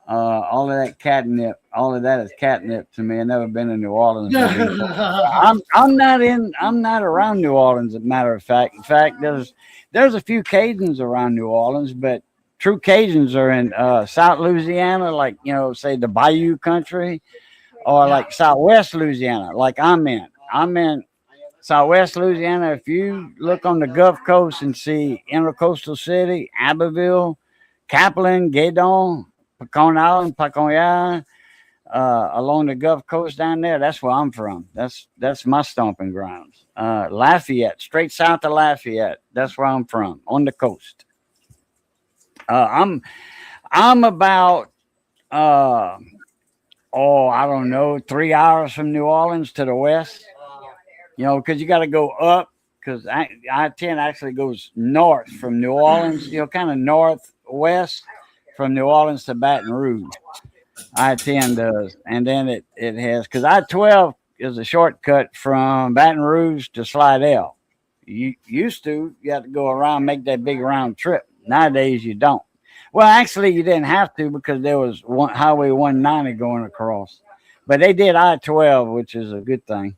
All of that catnip. All of that is catnip to me. I've never been in New Orleans. I'm not around New Orleans. As a matter of fact, there's a few Cajuns around New Orleans, but true Cajuns are in South Louisiana, like say the Bayou country, or like Southwest Louisiana, like I'm in. I'm in Southwest Louisiana. If you look on the Gulf Coast and see Intercoastal City, Abbeville, Kaplan, Guédon, Pecan Island, Paconya, along the Gulf Coast down there, that's where I'm from. That's my stomping grounds. Lafayette, straight south of Lafayette. That's where I'm from, on the coast. I'm about I don't know, 3 hours from New Orleans to the west. Because you got to go up. Because I-10 actually goes north from New Orleans. Kind of northwest from New Orleans to Baton Rouge. I-10 does, and then it has, because I-12 is a shortcut from Baton Rouge to Slidell. You had to go around, make that big round trip. Nowadays you don't. Well, actually you didn't have to, because there was Highway 190 going across, but they did I-12, which is a good thing.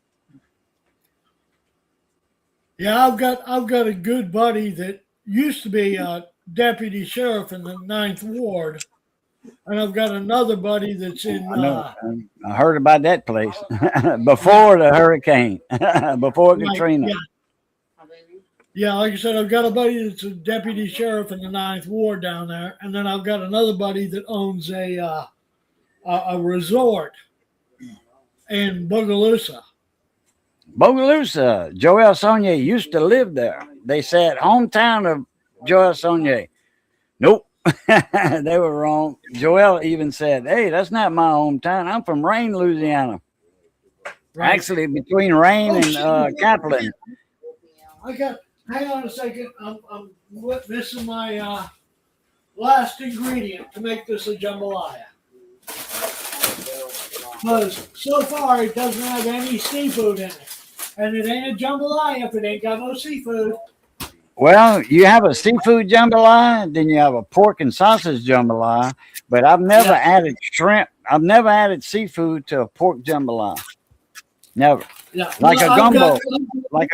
Yeah, I've got a good buddy that used to be a deputy sheriff in the 9th Ward, and I've got another buddy that's in. I know. I heard about that place before the hurricane, before Like, Katrina. yeah, like I said, I've got a buddy that's a deputy sheriff in the 9th Ward down there, and then I've got another buddy that owns a resort in Bogalusa. Bogalusa. Joel Sonnier used to live there. They said hometown of Joel Sonnier. Nope. They were wrong. Joel even said, "Hey, that's not my hometown. I'm from Rain, Louisiana." Right. Actually, between Rain and Kaplan. Hang on a second. I'm missing my last ingredient to make this a jambalaya. Because so far it doesn't have any seafood in it. And it ain't a jambalaya if it ain't got no seafood. Well, you have a seafood jambalaya, then you have a pork and sausage jambalaya, but I've never added shrimp. I've never added seafood to a pork jambalaya. Never. Yeah. Like a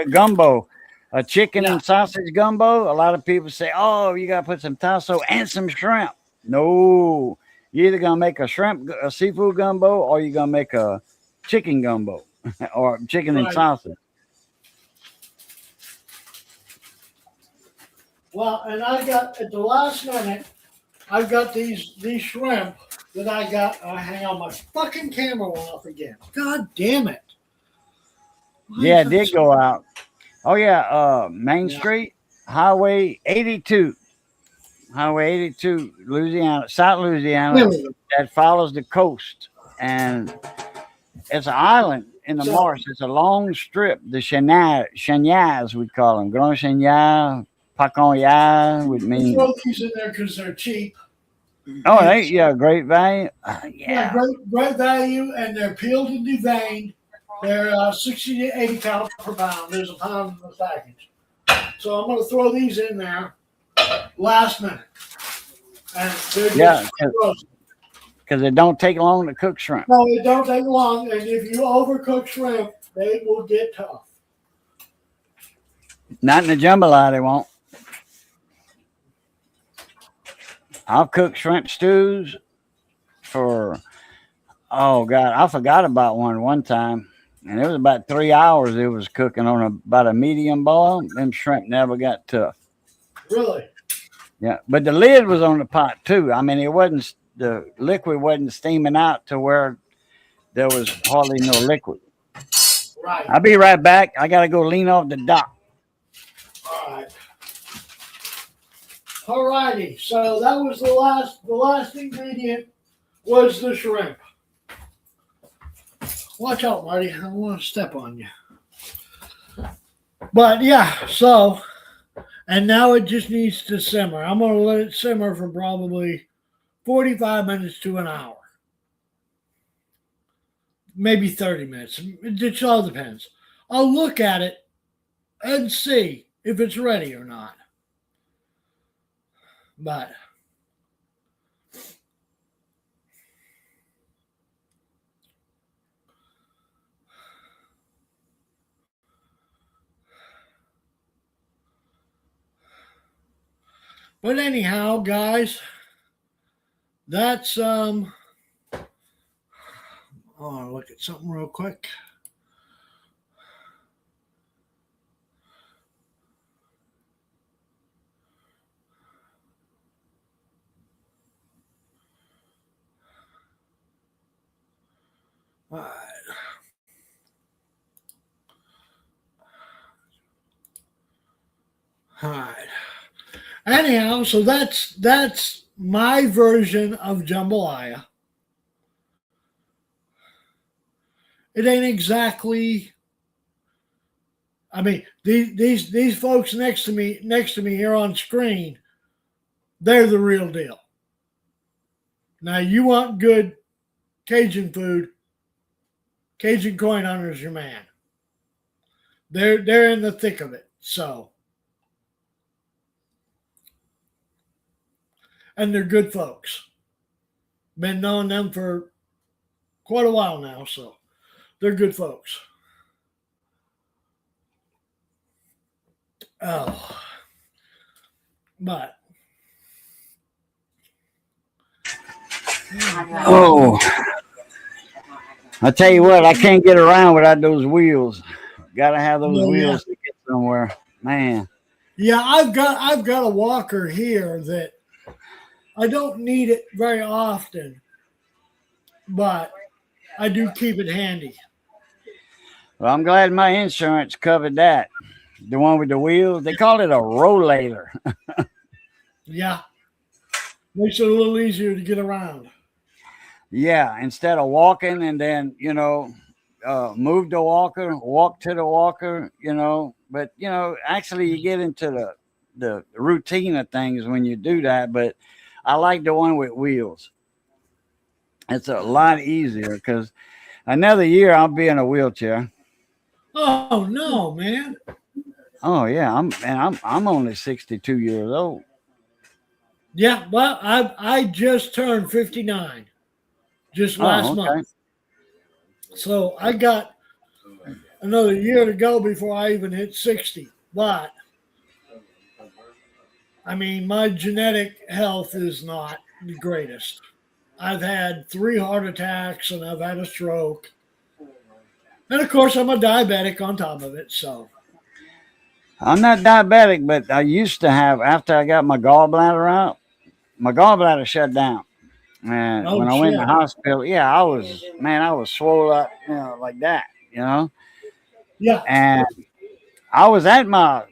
gumbo, a chicken and sausage gumbo. A lot of people say, "Oh, you gotta put some tasso and some shrimp." No, you're either gonna make a seafood gumbo, or you're gonna make a chicken gumbo, or chicken and sausage. Well, and I got at the last minute, I've got these shrimp that I got. Hang on, my fucking camera went off again. God damn it! Yeah, it did go out. Oh yeah, Main Street, Highway 82, Louisiana, South Louisiana, that follows the coast, and it's an island in the marsh. It's a long strip. The Chenias, we call them, Grand Chenias. Paconya would mean. Throw these in there because they're cheap. Oh, great value. Great value, and they're peeled and deveined. They're 60 to 80 calories per pound. There's a pound in the package. So I'm going to throw these in there last minute. And they're because it don't take long to cook shrimp. No, it don't take long, and if you overcook shrimp, they will get tough. Not in the jambalaya, they won't. I've cooked shrimp stews for, oh God, I forgot about one time. And it was about 3 hours it was cooking on about a medium boil. Them shrimp never got tough. Really? Yeah, but the lid was on the pot too. I mean, the liquid wasn't steaming out to where there was hardly no liquid. Right. I'll be right back. I got to go lean off the dock. All right. All righty. So that was the last ingredient was the shrimp. Watch out, Marty. I don't want to step on you. But yeah, so, and now it just needs to simmer. I'm going to let it simmer for probably 45 minutes to an hour. Maybe 30 minutes. It just all depends. I'll look at it and see if it's ready or not. But anyhow, guys, that's oh, I'll look at something real quick. All right. All right. Anyhow, so that's my version of jambalaya. It ain't exactly. I mean, these folks next to me here on screen, they're the real deal. Now, you want good Cajun food, Cajun Coin Hunter's your man. They're in the thick of it. So, and they're good folks. Been knowing them for quite a while now, so they're good folks. Oh, but Oh, I tell you what, I can't get around without those wheels. Got to have those Oh, yeah. wheels to get somewhere, man. Yeah, I've got a walker here that I don't need it very often, but I do keep it handy. Well, I'm glad my insurance covered that. The one with the wheels, they call it a rollator. Yeah, makes it a little easier to get around. Yeah, instead of walking and then move the walker, walk to the walker, But actually, you get into the routine of things when you do that. But I like the one with wheels. It's a lot easier because another year I'll be in a wheelchair. Oh no, man. Oh yeah, I'm only 62 years old. Yeah, well, I just turned 59 just last Oh, okay. month. So I got another year to go before I even hit 60. But I mean, my genetic health is not the greatest. I've had 3 heart attacks and I've had a stroke. And of course, I'm a diabetic on top of it. So, I'm not diabetic, but I used to have after I got my gallbladder out. My gallbladder shut down. And oh when I went in shit. the hospital, yeah, I was swole up, like that, Yeah. And I was at my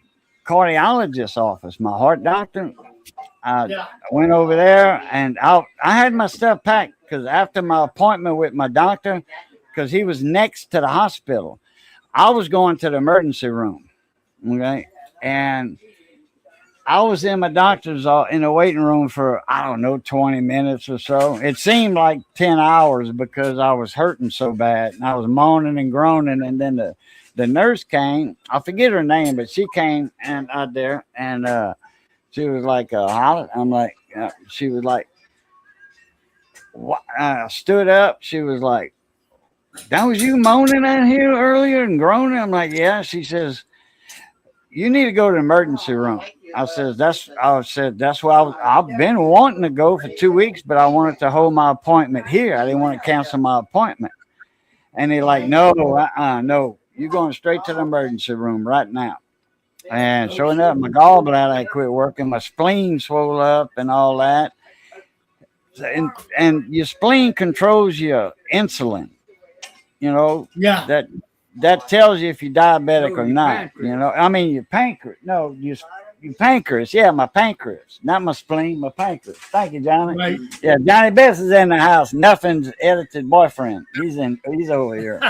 cardiologist's office, my heart doctor. I Yeah. went over there and I had my stuff packed because after my appointment with my doctor, because he was next to the hospital, I was going to the emergency room. Okay. And I was in my doctor's in the waiting room for, I don't know, 20 minutes or so. It seemed like 10 hours because I was hurting so bad and I was moaning and groaning. And then the nurse came. I forget her name, but she came and out there and she was like, I'm like, she was like, what? I stood up. She was like, that was you moaning out here earlier and groaning? I'm like, yeah. She says, you need to go to the emergency room. I said that's why I've been wanting to go for 2 weeks, but I wanted to hold my appointment here. I didn't want to cancel my appointment. And they're like, no, no, you're going straight to the emergency room right now. And sure enough, my gallbladder had quit working, my spleen swelled up and all that. And your spleen controls your insulin. Yeah. That tells you if you're diabetic or not. I mean your pancreas. No, your pancreas. Yeah, my pancreas, not my spleen, my pancreas. Thank you, Johnny. Right. Yeah, Johnny Best is in the house. Nothing's edited boyfriend. He's over here.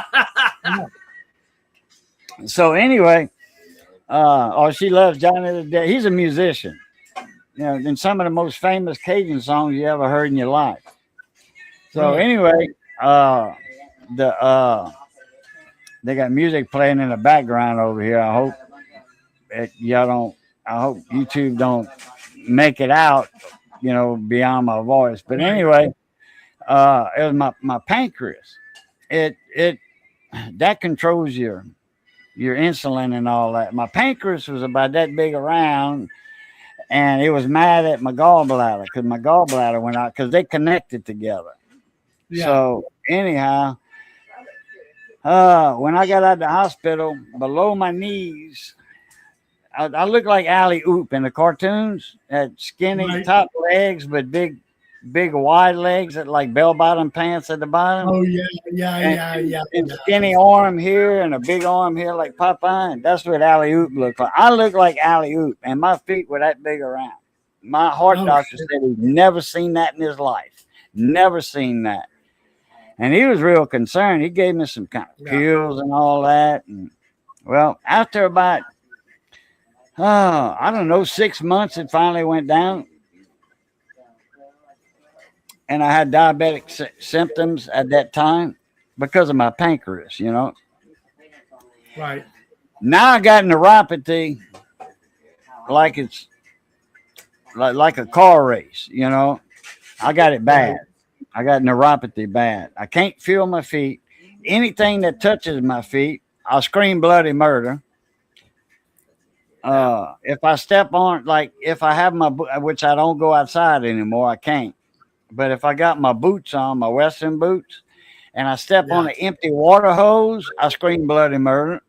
So anyway, she loves Johnny to death. He's a musician. In some of the most famous Cajun songs you ever heard in your life. So anyway, they got music playing in the background over here. I hope I hope YouTube don't make it out, beyond my voice. But anyway, it was my pancreas. It that controls your insulin and all that. My pancreas was about that big around, and it was mad at my gallbladder because my gallbladder went out because they connected together. Yeah. So anyhow, when I got out of the hospital, below my knees, I looked like Alley Oop in the cartoons. Had skinny top legs, but big wide legs that like bell bottom pants at the bottom. Oh yeah. And skinny arm here and a big arm here like Popeye. And that's what Alley Oop looked like. I looked like Alley Oop, and my feet were that big around. My heart doctor said he'd never seen that in his life. Never seen that. And he was real concerned. He gave me some kind of pills and all that. And well, after about, I don't know, 6 months, it finally went down. And I had diabetic symptoms at that time because of my pancreas, Right. Now I got neuropathy like it's like a car race, I got it bad. I got neuropathy bad. I can't feel my feet. Anything that touches my feet, I'll scream bloody murder. If I step on, like if I have which I don't go outside anymore, I can't. But if I got my boots on, my Western boots, and I step on Yeah. an empty water hose, I scream bloody murder.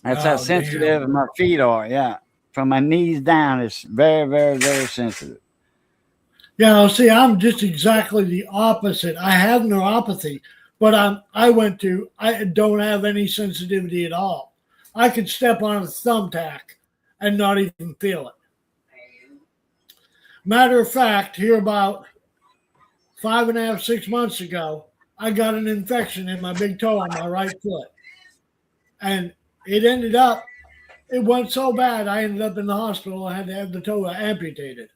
That's how Oh, damn. sensitive my feet are. Yeah. From my knees down, it's very, very, very sensitive. Yeah, see, I'm just exactly the opposite. I have neuropathy, but I don't have any sensitivity at all. I could step on a thumbtack and not even feel it. Matter of fact, here about 5.5, 6 months ago, I got an infection in my big toe on my right foot. And it went so bad, I ended up in the hospital. I had to have the toe amputated.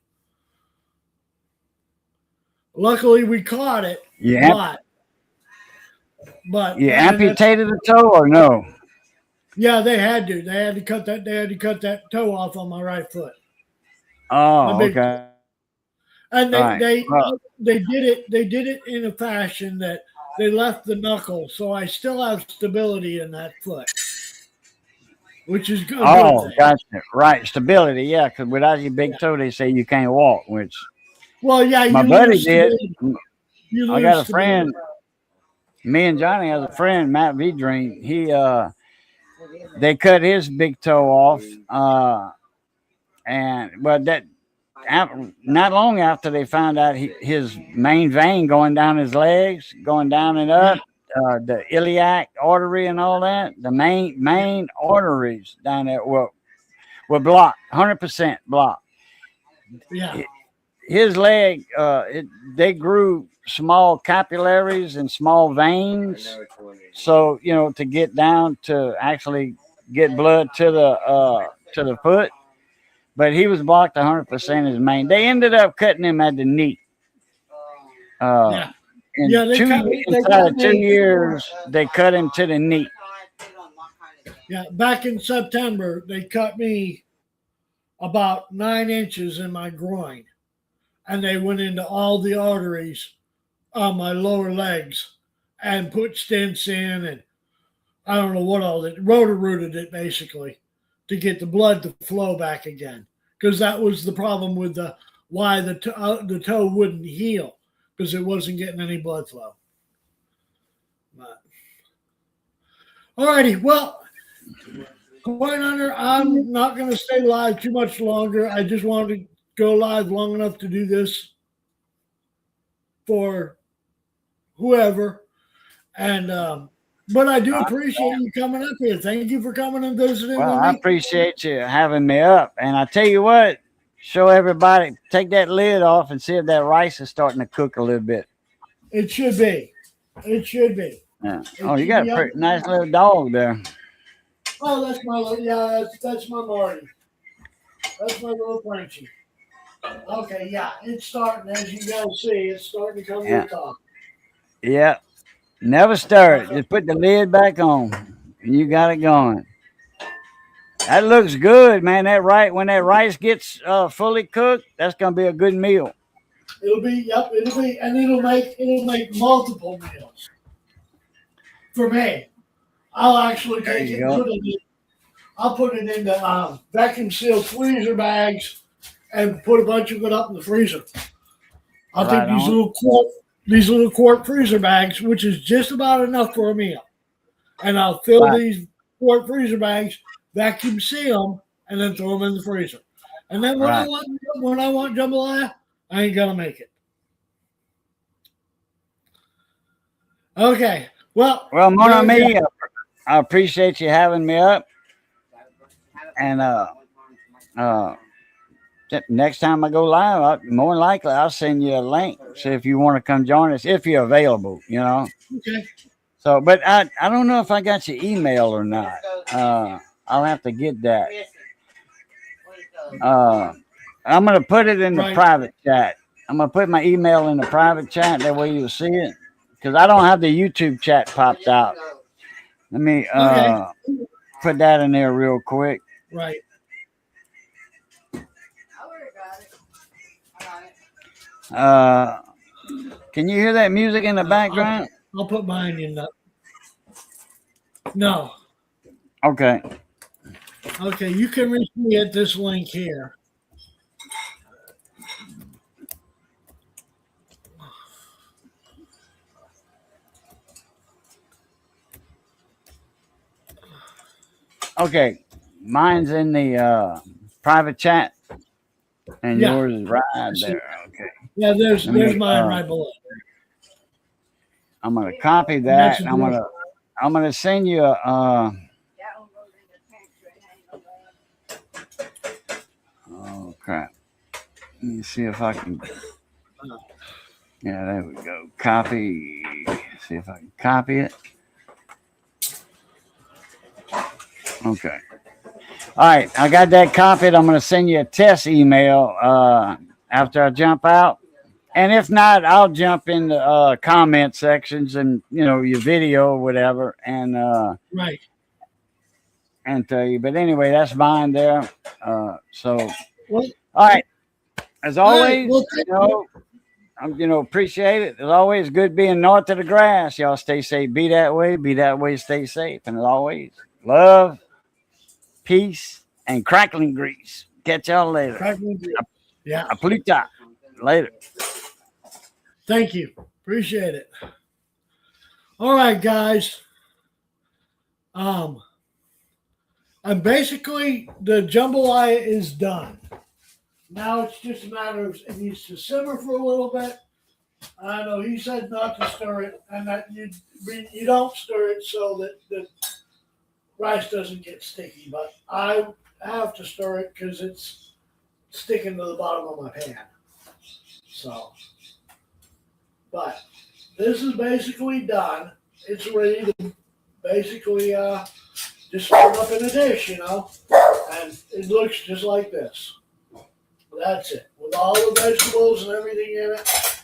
Luckily, we caught it, You, amp- but you man, amputated a toe or no? yeah, they had to. They had to cut that. They had to cut that toe off on my right foot. My Oh, big toe. okay. And Right. they did it. They did it in a fashion that they left the knuckle, so I still have stability in that foot, which is a good Oh, thing. gotcha. Right. Stability. Yeah. Because without your big toe, they say you can't walk, which Well, yeah, my you buddy lose did. stability. You I lose got a stability. friend. Me and Johnny has a friend, Matt V Dream. They cut his big toe off. Not long after they found out his main vein going down his legs, going down and up, the iliac artery and all that, the main arteries down there were blocked, 100% blocked. Yeah. His leg, they grew small capillaries and small veins, so to get down to actually get blood to the foot. But he was blocked 100% his main. They ended up cutting him at the knee. Yeah. In Yeah, they cut inside of 2 me. years, they cut him to the knee. Yeah, back in September, they cut me about 9 inches in my groin, and they went into all the arteries on my lower legs and put stents in, and I don't know what all that rotor-rooted it basically to get the blood to flow back again, because that was the problem with why the toe wouldn't heal, because it wasn't getting any blood flow. But, alrighty, well, Coin Hunter, I'm not going to stay live too much longer. I just wanted to go live long enough to do this for whoever. And but I do appreciate you coming up here. Thank you for coming and visiting Well, with I me. appreciate you having me up. And I tell you what, show everybody, take that lid off and see if that rice is starting to cook a little bit. It should be. It should be. Yeah. Oh, you got a pretty nice little dog there. Oh, that's that's my Marty. That's my little Frenchie. Okay, yeah, it's starting, as you guys see, it's starting to come to the top. Yeah. Never stir it. Just put the lid back on, and you got it going. That looks good, man. When that rice gets fully cooked, that's gonna be a good meal. It'll be, and it'll make multiple meals for me. I'll actually take it and put it into vacuum sealed freezer bags and put a bunch of it up in the freezer. I'll take these little quart freezer bags, which is just about enough for a meal, and I'll fill these quart freezer bags, vacuum seal them, and then throw them in the freezer. And then when I want jambalaya, I ain't gonna make it. Okay. Well, mon ami, I appreciate you having me up. And next time I go live, more than likely I'll send you a link. See if you want to come join us, if you're available. Okay. So, but I don't know if I got your email or not. I'll have to get that. I'm gonna put it in the private chat. I'm gonna put my email in the private chat. That way you'll see it. Because I don't have the YouTube chat popped out. Let me put that in there real quick. Right. Can you hear that music in the background? I'll put mine in the. No. Okay. Okay, you can reach me at this link here. Okay, mine's in the private chat, and Yeah. yours is right there. Okay. Yeah, there's Let me, mine right below. I'm gonna copy That's that. a And I'm gonna send you a. Oh crap! Let me see if I can. Yeah, there we go. Copy. See if I can copy it. Okay. All right, I got that copied. I'm going to send you a test email after I jump out. And if not, I'll jump in the comment sections and, your video or whatever Right. and tell you. But anyway, that's mine there. So, Well, all right. As all right. always, Well, appreciate it. As always, good being north of the grass. Y'all stay safe. Be that way, stay safe. And as always, love, peace, and crackling grease. Catch y'all later. yeah. Aplita. Later. Thank you. Appreciate it. All right, guys. And basically the jambalaya is done. Now it's just a matter of it needs to simmer for a little bit. I know he said not to stir it, and that you don't stir it so that the rice doesn't get sticky. But I have to stir it because it's sticking to the bottom of my pan. So, but this is basically done. It's ready to basically just serve up in a dish, and it looks just like this. That's it, with all the vegetables and everything in it.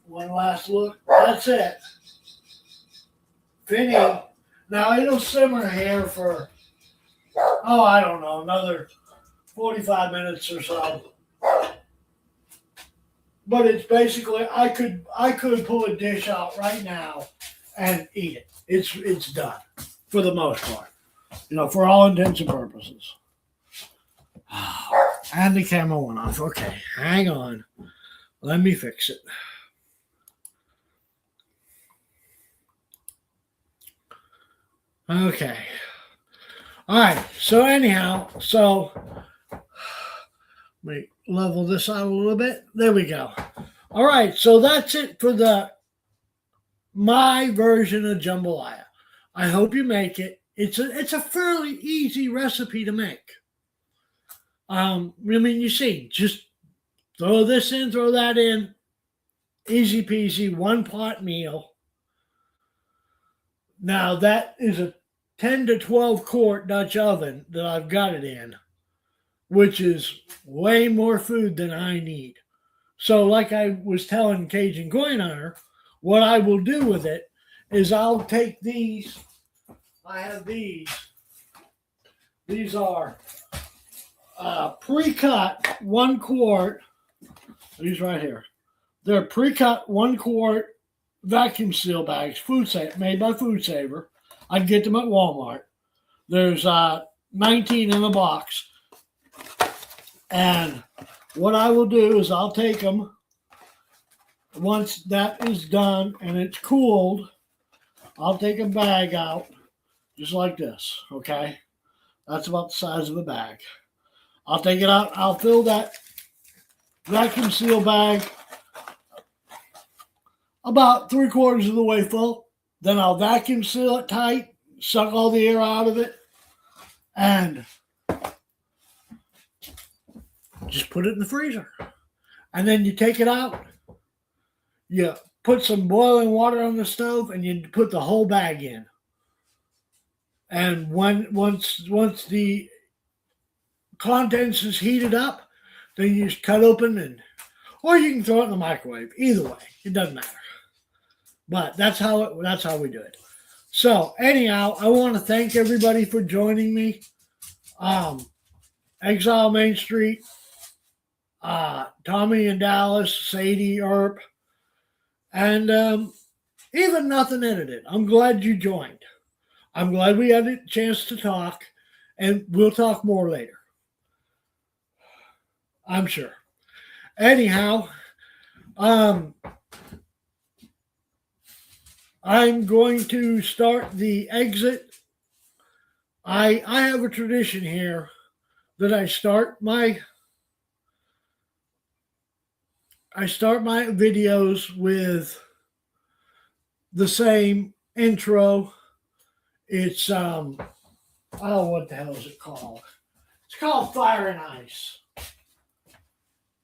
One last look. That's it. Finny. Now it'll simmer here for, I don't know, another 45 minutes or so. But it's basically, I could pull a dish out right now and eat it. It's done for the most part. For all intents and purposes. And the camera went off. Okay, hang on. Let me fix it. Okay. All right. So anyhow, let me level this out a little bit. There we go. All right. So that's it for my version of jambalaya. I hope you make it. It's a fairly easy recipe to make. You see, just throw this in, throw that in, easy peasy, one pot meal. Now that is a 10 to 12 quart Dutch oven that I've got it in, which is way more food than I need. So like I was telling Cajun Coin Hunter, what I will do with it is I'll take these. I have these. These are pre-cut 1 quart. These right here. They're pre-cut 1 quart vacuum seal bags, made by Food Saver. I'd get them at Walmart. There's 19 in a box. And what I will do is I'll take them once that is done and it's cooled. I'll take a bag out just like this, okay? That's about the size of a bag. I'll take it out. I'll fill that vacuum seal bag about 3/4 of the way full. Then I'll vacuum seal it tight, suck all the air out of it, and just put it in the freezer. And then you take it out. You put some boiling water on the stove, and you put the whole bag in. And once the contents is heated up, then you just cut open or you can throw it in the microwave. Either way, it doesn't matter. But that's how we do it. So anyhow, I want to thank everybody for joining me. Exile Main Street, Tommy and Dallas, Sadie, Earp, and even Nothing Edited. I'm glad you joined. I'm glad we had a chance to talk, and we'll talk more later. I'm sure. Anyhow, I'm going to start the exit. I have a tradition here that I start my videos with the same intro. It's oh, what the hell is it called? It's called Fire and Ice.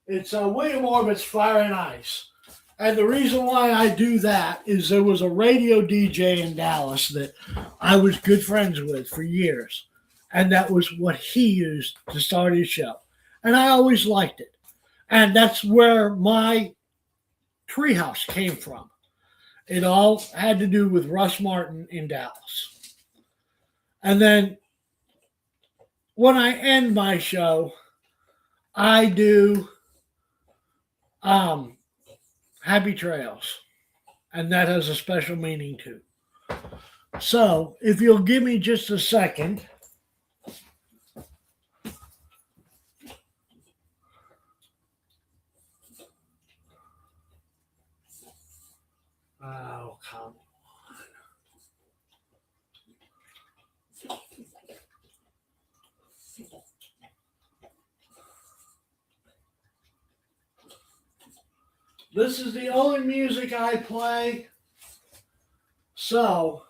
It's William Orbit's Fire and Ice. And the reason why I do that is there was a radio DJ in Dallas that I was good friends with for years. And that was what he used to start his show. And I always liked it. And that's where my treehouse came from. It all had to do with Russ Martin in Dallas. And then when I end my show, I do Happy Trails. And that has a special meaning too. So if you'll give me just a second. Oh, come on. This is the only music I play. So,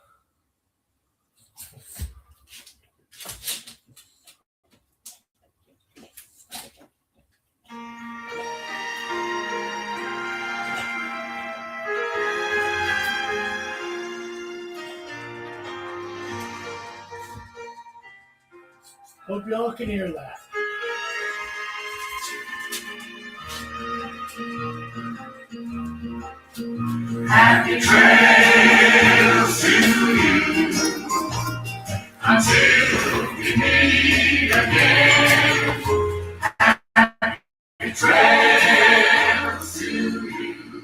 hope y'all can hear that. Happy trails to you until we meet again. Happy trails to you.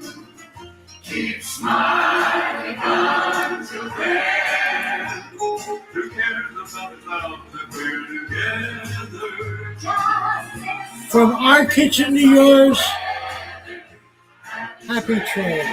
Keep smiling until then. Who cares about the love that we're together? From our kitchen to yours, happy trails.